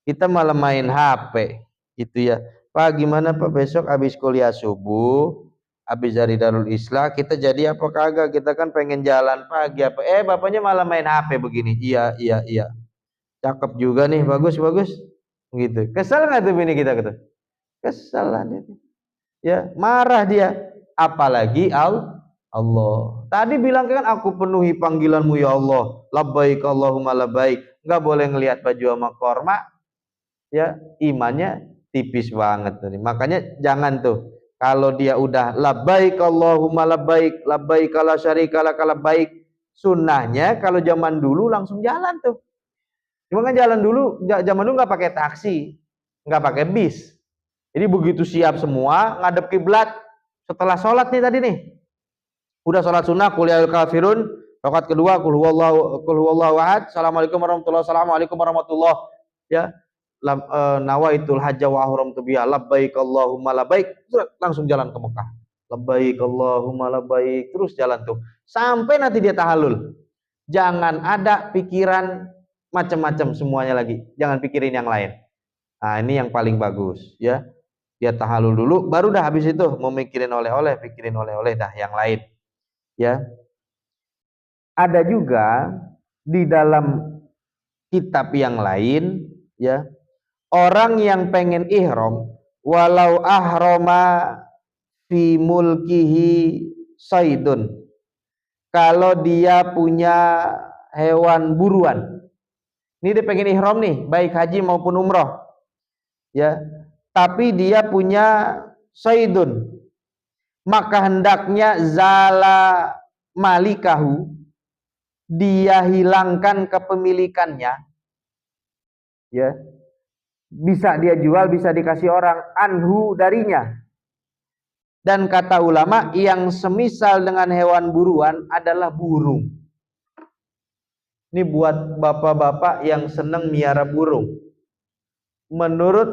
kita malah main HP gitu ya. Pak gimana Pak, besok habis kuliah subuh, habis dari Darul Islah, kita jadi apa kagak? Kita kan pengen jalan pagi apa? Bapaknya malah main HP begini. Iya. Cakep juga nih, bagus. Gitu. Kesel nggak tuh bini kita gitu? Kesel lah dia. Ya, marah dia. Apalagi Allah. Tadi bilang kan aku penuhi panggilanmu ya Allah. Labbaik Allahumma labbaik. Nggak boleh ngelihat baju sama korma. Ya, imannya tipis banget tadi. Makanya jangan tuh. Kalau dia udah labbaik Allahumma labbaik, labbaik la syarika lak labbaik. Sunnahnya kalau zaman dulu langsung jalan tuh. Cuma kan jalan dulu, zaman dulu nggak pakai taksi, nggak pakai bis. Jadi begitu siap semua, ngadep kiblat. Setelah sholat nih tadi nih, udah sholat sunnah, qul ya ayyuhal kafirun, rakaat kedua, qul huwallahu ahad, assalamualaikum warahmatullahi. Ya, nawaitul hajja wa ahramtu biha, labbaik Allahumma labbaik, langsung jalan ke Mekah. Labbaik Allahumma labbaik, terus jalan tuh sampai nanti dia tahallul. Jangan ada pikiran macam-macam semuanya lagi, jangan pikirin yang lain. Nah ini yang paling bagus ya, dia tahalul dulu, baru dah habis itu memikirin oleh-oleh, pikirin oleh-oleh dah yang lain ya. Ada juga di dalam kitab yang lain ya, orang yang pengen ihram walau ahroma fi mulkihi saidun, kalau dia punya hewan buruan, ini dia pengen ihram nih, baik haji maupun umroh, ya, tapi dia punya saidun, maka hendaknya zala malikahu, dia hilangkan kepemilikannya, ya, bisa dia jual, bisa dikasih orang, anhu darinya. Dan kata ulama, yang semisal dengan hewan buruan adalah burung. Ini buat bapak-bapak yang senang miara burung. Menurut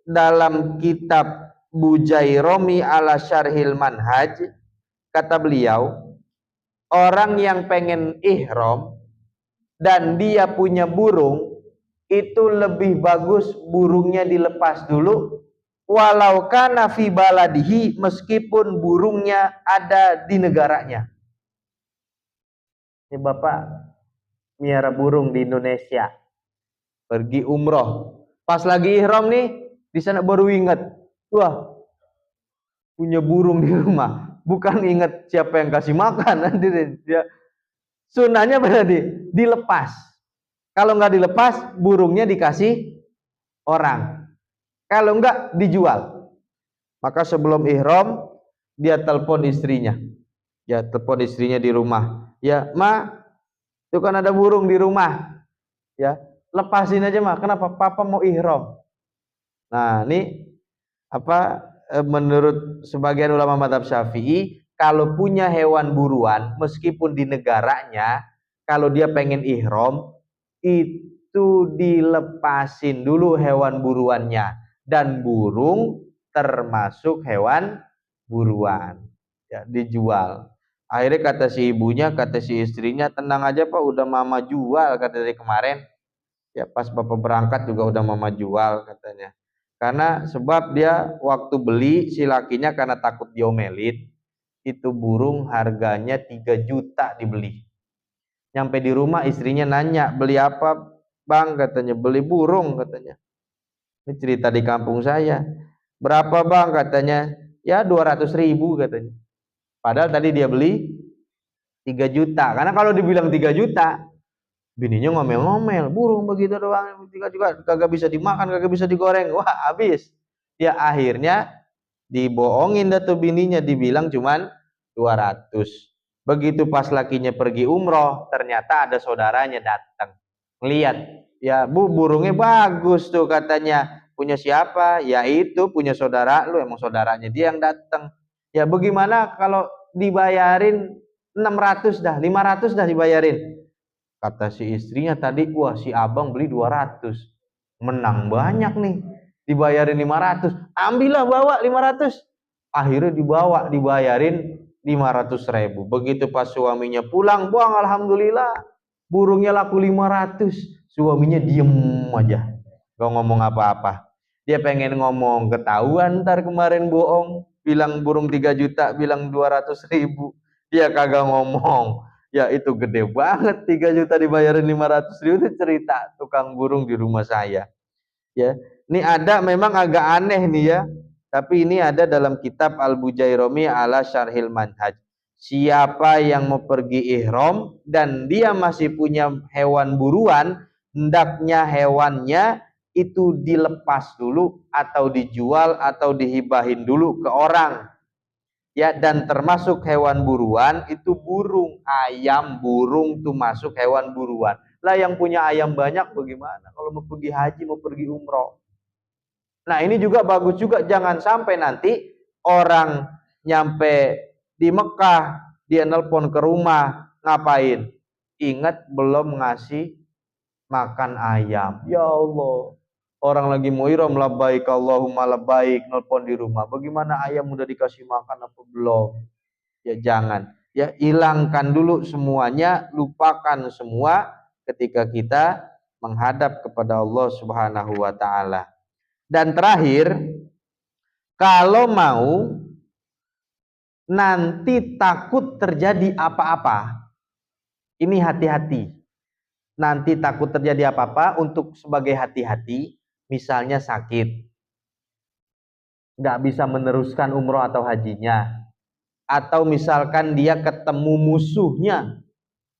dalam kitab Bujairomi ala Syarhil Manhaj, kata beliau, orang yang pengen ihram dan dia punya burung, itu lebih bagus burungnya dilepas dulu, walau kana fi baladihi, meskipun burungnya ada di negaranya. Ini bapak miara burung di Indonesia, pergi umroh, pas lagi ihram nih, di sana baru ingat, wah punya burung di rumah, bukan ingat siapa yang kasih makan, dia sunnahnya berarti dilepas. Kalau nggak dilepas, burungnya dikasih orang. Kalau enggak, dijual. Maka sebelum ihram, dia telepon istrinya. Ya, telepon istrinya di rumah. Ya, Ma, itu kan ada burung di rumah. Ya, lepasin aja, Ma. Kenapa? Papa mau ihram. Nah, ini menurut sebagian ulama mazhab Syafi'i, kalau punya hewan buruan, meskipun di negaranya, kalau dia pengen ihram, itu dilepasin dulu hewan buruannya, dan burung termasuk hewan buruan, ya, dijual. Akhirnya kata si ibunya, kata si istrinya, tenang aja Pak, udah mama jual, kata dari kemarin. Ya, pas bapak berangkat juga udah mama jual, katanya. Karena sebab dia waktu beli, si lakinya karena takut diomelin, itu burung harganya 3 juta dibeli. Nyampe di rumah istrinya nanya, beli apa Bang? Katanya, beli burung, katanya. Ini cerita di kampung saya. Berapa Bang? Katanya, ya 200.000, katanya. Padahal tadi dia beli 3 juta. Karena kalau dibilang 3 juta, bininya ngomel-ngomel, burung begitu doang, 3 juta, kagak bisa dimakan, kagak bisa digoreng. Wah, habis. Ya akhirnya dibohongin dah tuh bininya, dibilang cuman 200. Begitu pas lakinya pergi umroh, ternyata ada saudaranya datang. Lihat, ya Bu, burungnya bagus tuh, katanya. Punya siapa? Ya itu, punya saudara lu, emang saudaranya dia yang datang. Ya bagaimana kalau dibayarin 600 dah, 500 dah dibayarin. Kata si istrinya tadi, wah si abang beli 200. Menang banyak nih. Dibayarin 500. Ambillah, bawa 500. Akhirnya dibawa, dibayarin 500.000. Begitu pas suaminya pulang, buang, alhamdulillah, burungnya laku 500. Suaminya diem aja, gak ngomong apa-apa. Dia pengen ngomong, ketahuan ntar kemarin bohong, bilang burung 3 juta, bilang 200.000. Dia kagak ngomong. Ya itu gede banget, 3 juta dibayarin 500.000, itu cerita tukang burung di rumah saya. Ya, ini ada memang agak aneh nih ya, tapi ini ada dalam kitab Al-Bujairomi ala Syarhil Manhaj. Siapa yang mau pergi ihram dan dia masih punya hewan buruan, hendaknya hewannya itu dilepas dulu atau dijual atau dihibahin dulu ke orang. Ya, dan termasuk hewan buruan itu burung, ayam, burung tuh masuk hewan buruan. Lah yang punya ayam banyak bagaimana kalau mau pergi haji, mau pergi umroh? Nah ini juga bagus juga, jangan sampai nanti orang nyampe di Mekah, dia nelpon ke rumah, ngapain? Ingat belum ngasih makan ayam. Ya Allah, orang lagi mau ihram, labbaik Allahumma labbaik, nelpon di rumah, bagaimana ayam udah dikasih makan apa belum? Ya jangan, ya hilangkan dulu semuanya, lupakan semua ketika kita menghadap kepada Allah Subhanahu wa taala. Dan terakhir, kalau mau nanti takut terjadi apa-apa, ini hati-hati. Nanti takut terjadi apa-apa, untuk sebagai hati-hati, misalnya sakit, nggak bisa meneruskan umroh atau hajinya, atau misalkan dia ketemu musuhnya,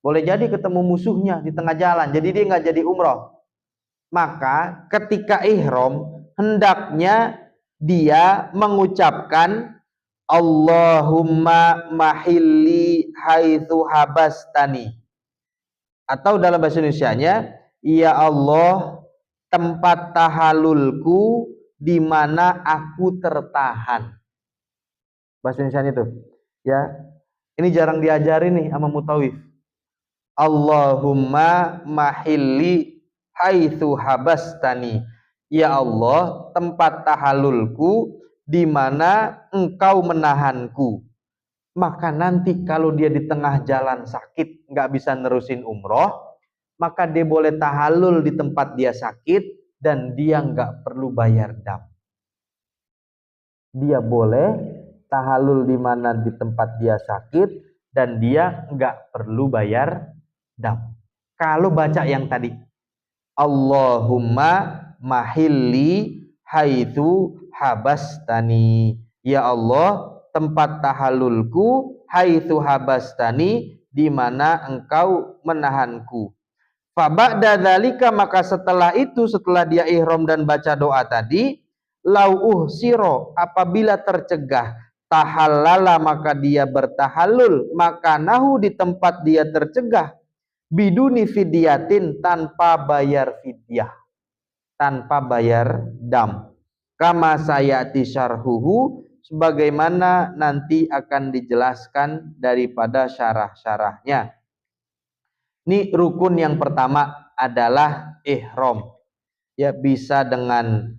boleh jadi ketemu musuhnya di tengah jalan, jadi dia nggak jadi umroh, maka ketika ihram hendaknya dia mengucapkan Allahumma mahilli haitsu habastani, atau dalam bahasa Indonesianya, ya Allah, tempat tahallulku di mana aku tertahan. Bahasa Indonesia itu, ya. Ini jarang diajarin nih sama mutawif. Allahumma mahilli haitsu habastani. Ya Allah, tempat tahallulku di mana engkau menahanku. Maka nanti kalau dia di tengah jalan sakit, nggak bisa nerusin umroh, maka dia boleh tahallul di tempat dia sakit dan dia nggak perlu bayar dam. Dia boleh tahallul di mana di tempat dia sakit dan dia nggak perlu bayar dam. Kalau baca yang tadi, Allahumma mahilli haitsu habastani. Ya Allah, tempat tahallulku haitsu habastani, di mana engkau menahanku. Fa ba'da dzalika, maka setelah itu, setelah dia ihram dan baca doa tadi, lau siro, apabila tercegah, tahallala, maka dia bertahallul, maka nahu, di tempat dia tercegah, biduni fidyatin, tanpa bayar fidyah, tanpa bayar dam, kama sayati syarhuhu, sebagaimana nanti akan dijelaskan daripada syarah-syarahnya. Ini rukun yang pertama adalah ihram. Ya, bisa dengan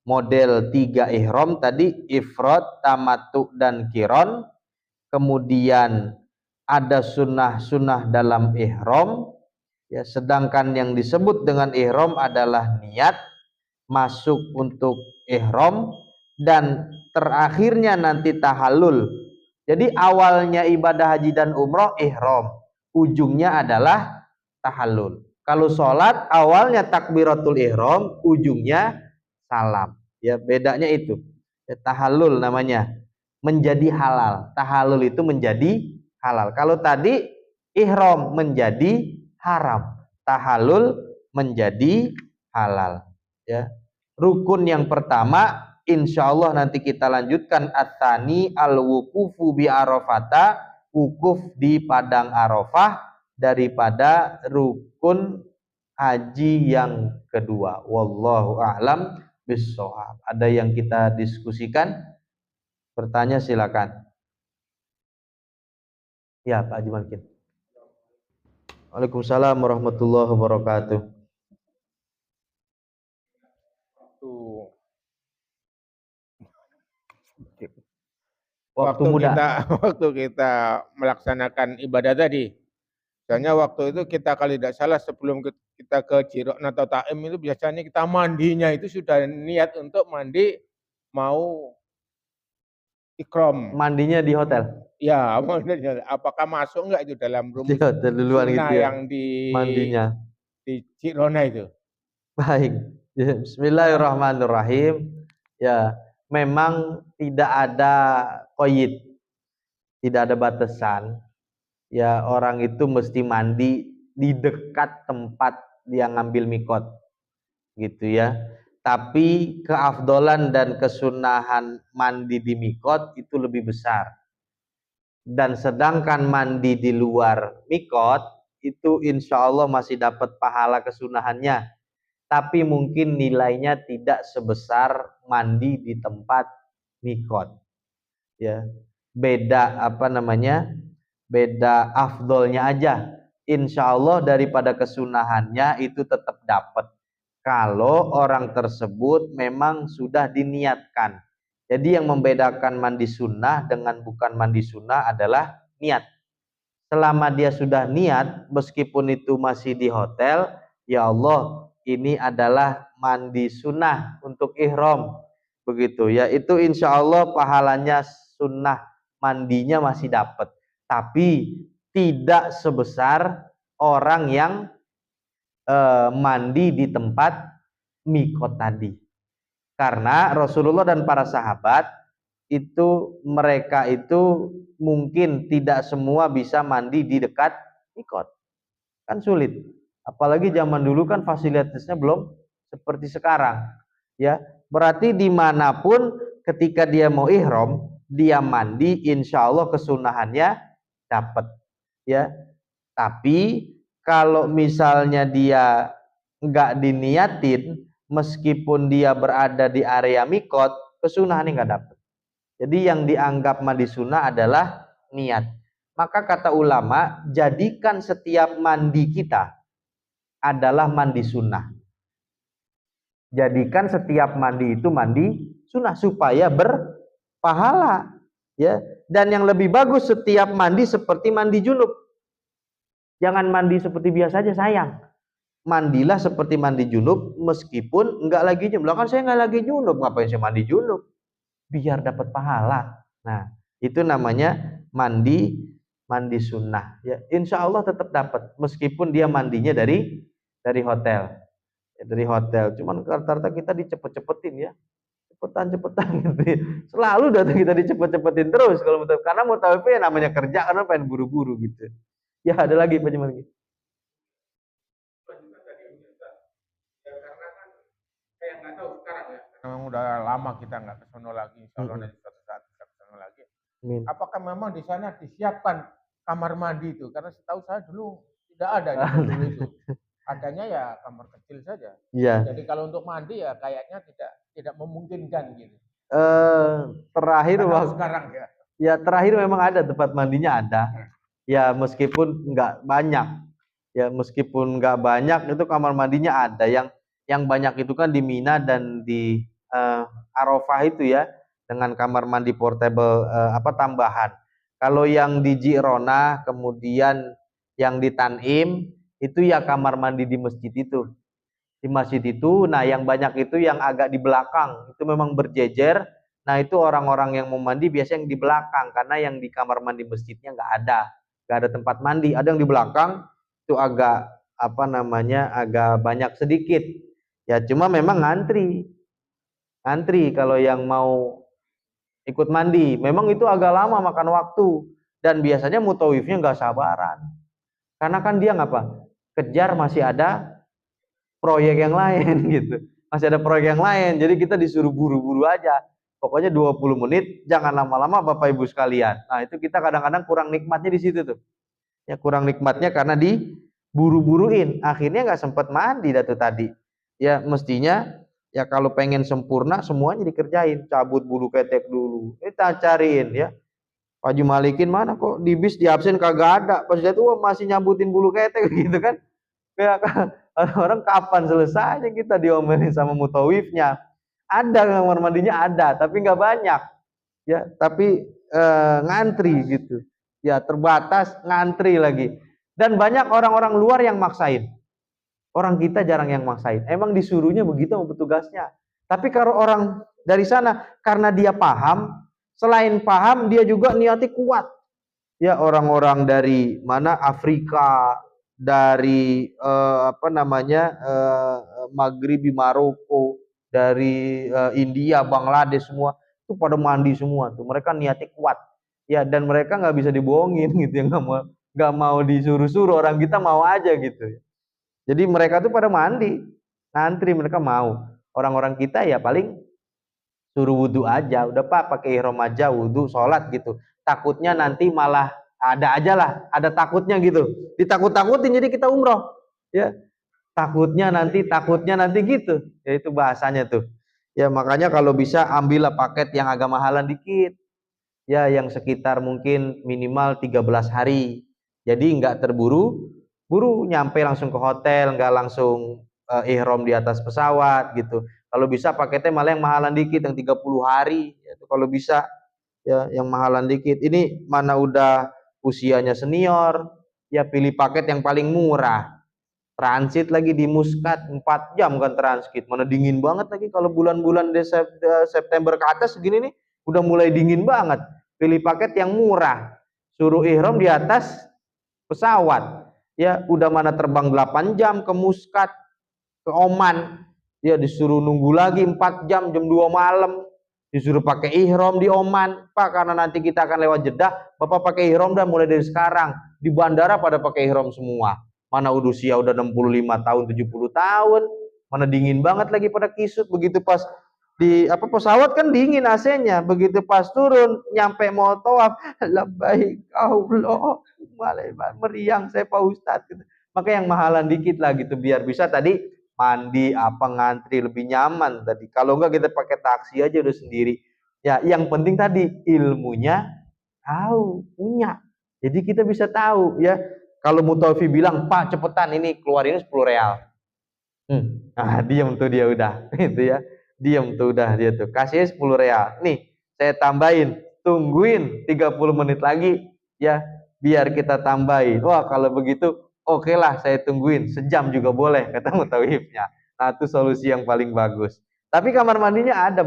model 3 ihram tadi, ifrad, tamattu, dan qiron. Kemudian ada sunnah-sunnah dalam ihram. Ya, sedangkan yang disebut dengan ihram adalah niat masuk untuk ihram, dan terakhirnya nanti tahallul. Jadi awalnya ibadah haji dan umroh ihram, ujungnya adalah tahallul. Kalau sholat awalnya takbiratul ihram, ujungnya salam. Ya, bedanya itu. Ya, tahallul namanya, menjadi halal. Tahallul itu menjadi halal. Kalau tadi ihram menjadi haram, tahallul menjadi halal. Ya, rukun yang pertama insya Allah nanti kita lanjutkan, at-tsani al-wuqufu bi arafata, wukuf di padang Arafah, daripada rukun haji yang kedua. Wallahu a'lam bishawab. Ada yang kita diskusikan? Bertanya silakan. Ya, Pak Haji Malkin. Waalaikumsalam warahmatullahi wabarakatuh.
Waktu muda. Waktu kita melaksanakan ibadah tadi, misalnya waktu itu kita kalau tidak salah sebelum kita ke Jirok atau Taim itu biasanya kita mandinya itu sudah niat untuk mandi mau ikram.
Mandinya di hotel?
Ya, apakah masuk enggak itu dalam rumus
duluan gitu ya,
yang di
mandinya
di Cirona itu?
Baik. Ya, bismillahirrahmanirrahim. Ya, memang tidak ada qaid, tidak ada batasan. Ya, orang itu mesti mandi di dekat tempat dia ngambil mikot, gitu ya. Tapi keafdolan dan kesunahan mandi di mikot itu lebih besar. Dan sedangkan mandi di luar mikot itu insya Allah masih dapat pahala kesunahannya, tapi mungkin nilainya tidak sebesar mandi di tempat mikot. Ya, beda beda afdolnya aja. Insya Allah daripada kesunahannya itu tetap dapat kalau orang tersebut memang sudah diniatkan. Jadi yang membedakan mandi sunnah dengan bukan mandi sunnah adalah niat. Selama dia sudah niat, meskipun itu masih di hotel, ya Allah, ini adalah mandi sunnah untuk ihram, begitu ya, itu insya Allah pahalanya sunnah mandinya masih dapat, tapi tidak sebesar orang yang mandi di tempat mikot tadi. Karena Rasulullah dan para sahabat itu mereka itu mungkin tidak semua bisa mandi di dekat mikot. Kan sulit. Apalagi zaman dulu kan fasilitasnya belum seperti sekarang. Ya, berarti dimanapun ketika dia mau ihram, dia mandi, insya Allah kesunahannya dapat. Ya, tapi kalau misalnya dia nggak diniatin, meskipun dia berada di area mikot, kesunahannya nggak dapat. Jadi yang dianggap mandi sunnah adalah niat. Maka kata ulama, jadikan setiap mandi kita adalah mandi sunnah. Jadikan setiap mandi itu mandi sunnah supaya berpahala. Ya, dan yang lebih bagus setiap mandi seperti mandi junub. Jangan mandi seperti biasa aja, sayang. Mandilah seperti mandi junub meskipun enggak lagi junub. Lah kan saya enggak lagi junub, ngapain saya mandi junub? Biar dapat pahala. Nah, itu namanya mandi sunnah. Ya, insya Allah tetap dapat meskipun dia mandinya dari hotel. Ya, dari hotel. Cuman rata-rata kita dicepet-cepetin ya. Cepetan gitu. Selalu datang kita dicepet-cepetin terus kalau karena mau tahu ya namanya kerja karena pengen buru-buru gitu. Ya, ada lagi Pak Jamal lagi.
Saya nggak tahu sekarang ya. Memang udah lama kita nggak ke sono lagi. Insya Allah nanti suatu saat kita ke sono lagi. Apakah memang di sana disiapkan kamar mandi itu? Karena setahu saya dulu tidak ada dulu itu. Adanya ya kamar kecil saja.
Iya.
Jadi kalau untuk mandi ya kayaknya tidak memungkinkan gitu.
Terakhir waktu
sekarang ya.
Ya terakhir memang ada tempat mandinya ada. Ya meskipun nggak banyak. Ya meskipun nggak banyak itu kamar mandinya ada. Yang banyak itu kan di Mina dan di Arafah itu ya, dengan kamar mandi portable tambahan. Kalau yang di Jirona kemudian yang di Tanim itu ya kamar mandi di masjid itu. Di masjid itu, nah yang banyak itu yang agak di belakang, itu memang berjejer. Nah itu orang-orang yang mau mandi biasanya yang di belakang, karena yang di kamar mandi masjidnya nggak ada tempat mandi. Ada yang di belakang itu agak agak banyak sedikit. Ya cuma memang ngantri kalau yang mau ikut mandi. Memang itu agak lama makan waktu dan biasanya mutawifnya nggak sabaran. Karena kan dia ngapa? Kejar masih ada proyek yang lain gitu. Masih ada proyek yang lain. Jadi kita disuruh buru-buru aja. Pokoknya 20 menit, jangan lama-lama Bapak Ibu sekalian. Nah, itu kita kadang-kadang kurang nikmatnya di situ tuh. Ya kurang nikmatnya karena diburu-buruin. Akhirnya nggak sempat mandi dah tuh tadi. Ya mestinya ya kalau pengen sempurna semuanya dikerjain. Cabut bulu ketek dulu. Kita cariin ya. Pak Jumalikin mana kok di bis di absen kagak ada. Pas lihat masih nyambutin bulu ketek gitu kan. Ya, orang kapan selesainya kita diomelin sama mutawifnya. Ada kamar mandinya ada, tapi nggak banyak. Ya, tapi ngantri gitu. Ya, terbatas ngantri lagi. Dan banyak orang-orang luar yang maksain. Orang kita jarang yang maksain. Emang disuruhnya begitu sama petugasnya. Tapi kalau orang dari sana karena dia paham, selain paham dia juga niatnya kuat. Ya, orang-orang dari mana Afrika, dari Maghribi Maroko, dari India, Bangladesh semua itu pada mandi semua tuh. Mereka niatnya kuat. Ya, dan mereka nggak bisa dibohongin gitu ya, nggak mau disuruh-suruh, orang kita mau aja gitu. Jadi mereka tuh pada mandi, ngantri, mereka mau. Orang-orang kita ya paling suruh wudhu aja, udah Pak pakai ihram aja, wudhu, sholat gitu. Takutnya nanti malah ada aja lah, ada takutnya gitu. Ditakut-takutin jadi kita umroh. Ya, takutnya nanti gitu. Ya itu bahasanya tuh. Ya makanya kalau bisa ambillah paket yang agak mahalan dikit. Ya yang sekitar mungkin minimal 13 hari. Jadi nggak terburu-buru nyampe langsung ke hotel, nggak langsung ihram di atas pesawat gitu. Kalau bisa paketnya malah yang mahalan dikit, yang 30 hari. Ya, kalau bisa ya yang mahalan dikit. Ini mana udah usianya senior, ya pilih paket yang paling murah. Transit lagi di Muscat 4 jam kan transit. Mana dingin banget lagi kalau bulan-bulan September ke atas segini nih udah mulai dingin banget. Pilih paket yang murah. Suruh ihram di atas pesawat. Ya, udah mana terbang 8 jam ke Muscat, ke Oman. dia disuruh nunggu lagi 4 jam, jam 2 malam, disuruh pakai ihram di Oman. Pak, karena nanti kita akan lewat Jeddah, Bapak pakai ihram dah mulai dari sekarang. Di bandara pada pakai ihram semua. Mana usia udah 65 tahun, 70 tahun, mana dingin banget lagi pada kisut. Begitu pas di pesawat kan dingin AC-nya, begitu pas turun nyampe mau tawaf, labbaik Allah, meriang saya Pak Ustadz gitu. Maka yang mahalan dikit lah gitu, biar bisa tadi mandi ngantri lebih nyaman tadi. Kalau enggak kita pakai taksi aja udah sendiri. Ya, yang penting tadi ilmunya tahu, punya. Jadi kita bisa tahu ya. Kalau Mutawfi bilang, "Pak, cepetan ini keluarin 10 real." Nah, diam tuh dia udah. Itu ya. Diam tuh udah dia tuh. Kasih 10 real. Nih, saya tambahin, tungguin 30 menit lagi ya, biar kita tambahin. Wah, kalau begitu oke lah, saya tungguin sejam juga boleh, kata Mutawifnya. Nah, itu solusi yang paling bagus. Tapi kamar mandinya ada.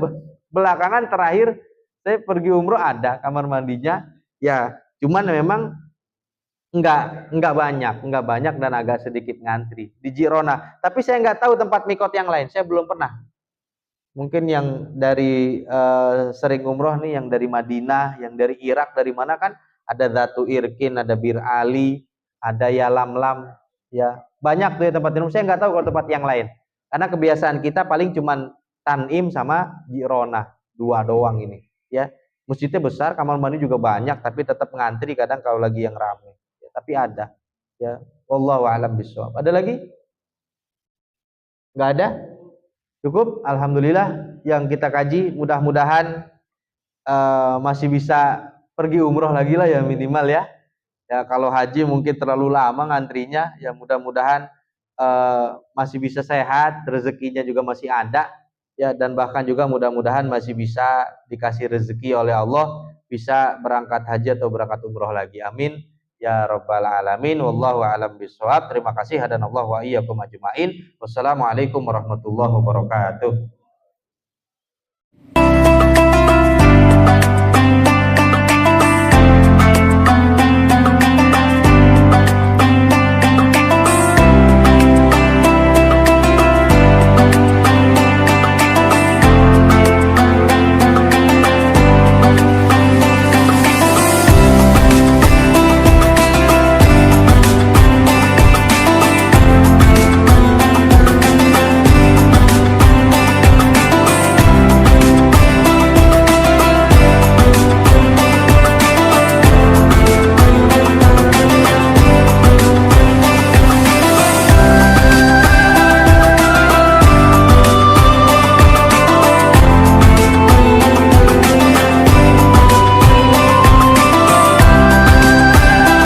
Belakangan terakhir saya pergi umroh ada kamar mandinya. Ya, cuman memang enggak banyak dan agak sedikit ngantri di Jirona. Tapi saya nggak tahu tempat mikot yang lain. Saya belum pernah. Mungkin yang dari sering umroh nih, yang dari Madinah, yang dari Irak, dari mana kan ada Zatu Irkin, ada Bir Ali, ada Yalamlam, ya banyak tuh ya tempat minum. Saya nggak tahu kalau tempat yang lain, karena kebiasaan kita paling cuman Tanim sama Jirona, 2 doang ini, ya. Masjidnya besar, kamar mandi juga banyak, tapi tetap ngantri kadang kalau lagi yang ramai. Ya, tapi ada, ya. Wallahu a'lam bishawab. Ada lagi? Nggak ada? Cukup, alhamdulillah yang kita kaji. Mudah-mudahan masih bisa pergi umroh lagi lah ya minimal ya. Ya kalau haji mungkin terlalu lama ngantrinya, ya mudah-mudahan masih bisa sehat, rezekinya juga masih ada ya, dan bahkan juga mudah-mudahan masih bisa dikasih rezeki oleh Allah bisa berangkat haji atau berangkat umroh lagi. Amin ya rabbal alamin. Wallahu a'lam bishawab. Terima kasih hadanallahu wa iyyakum ajmain. Wassalamualaikum warahmatullahi wabarakatuh.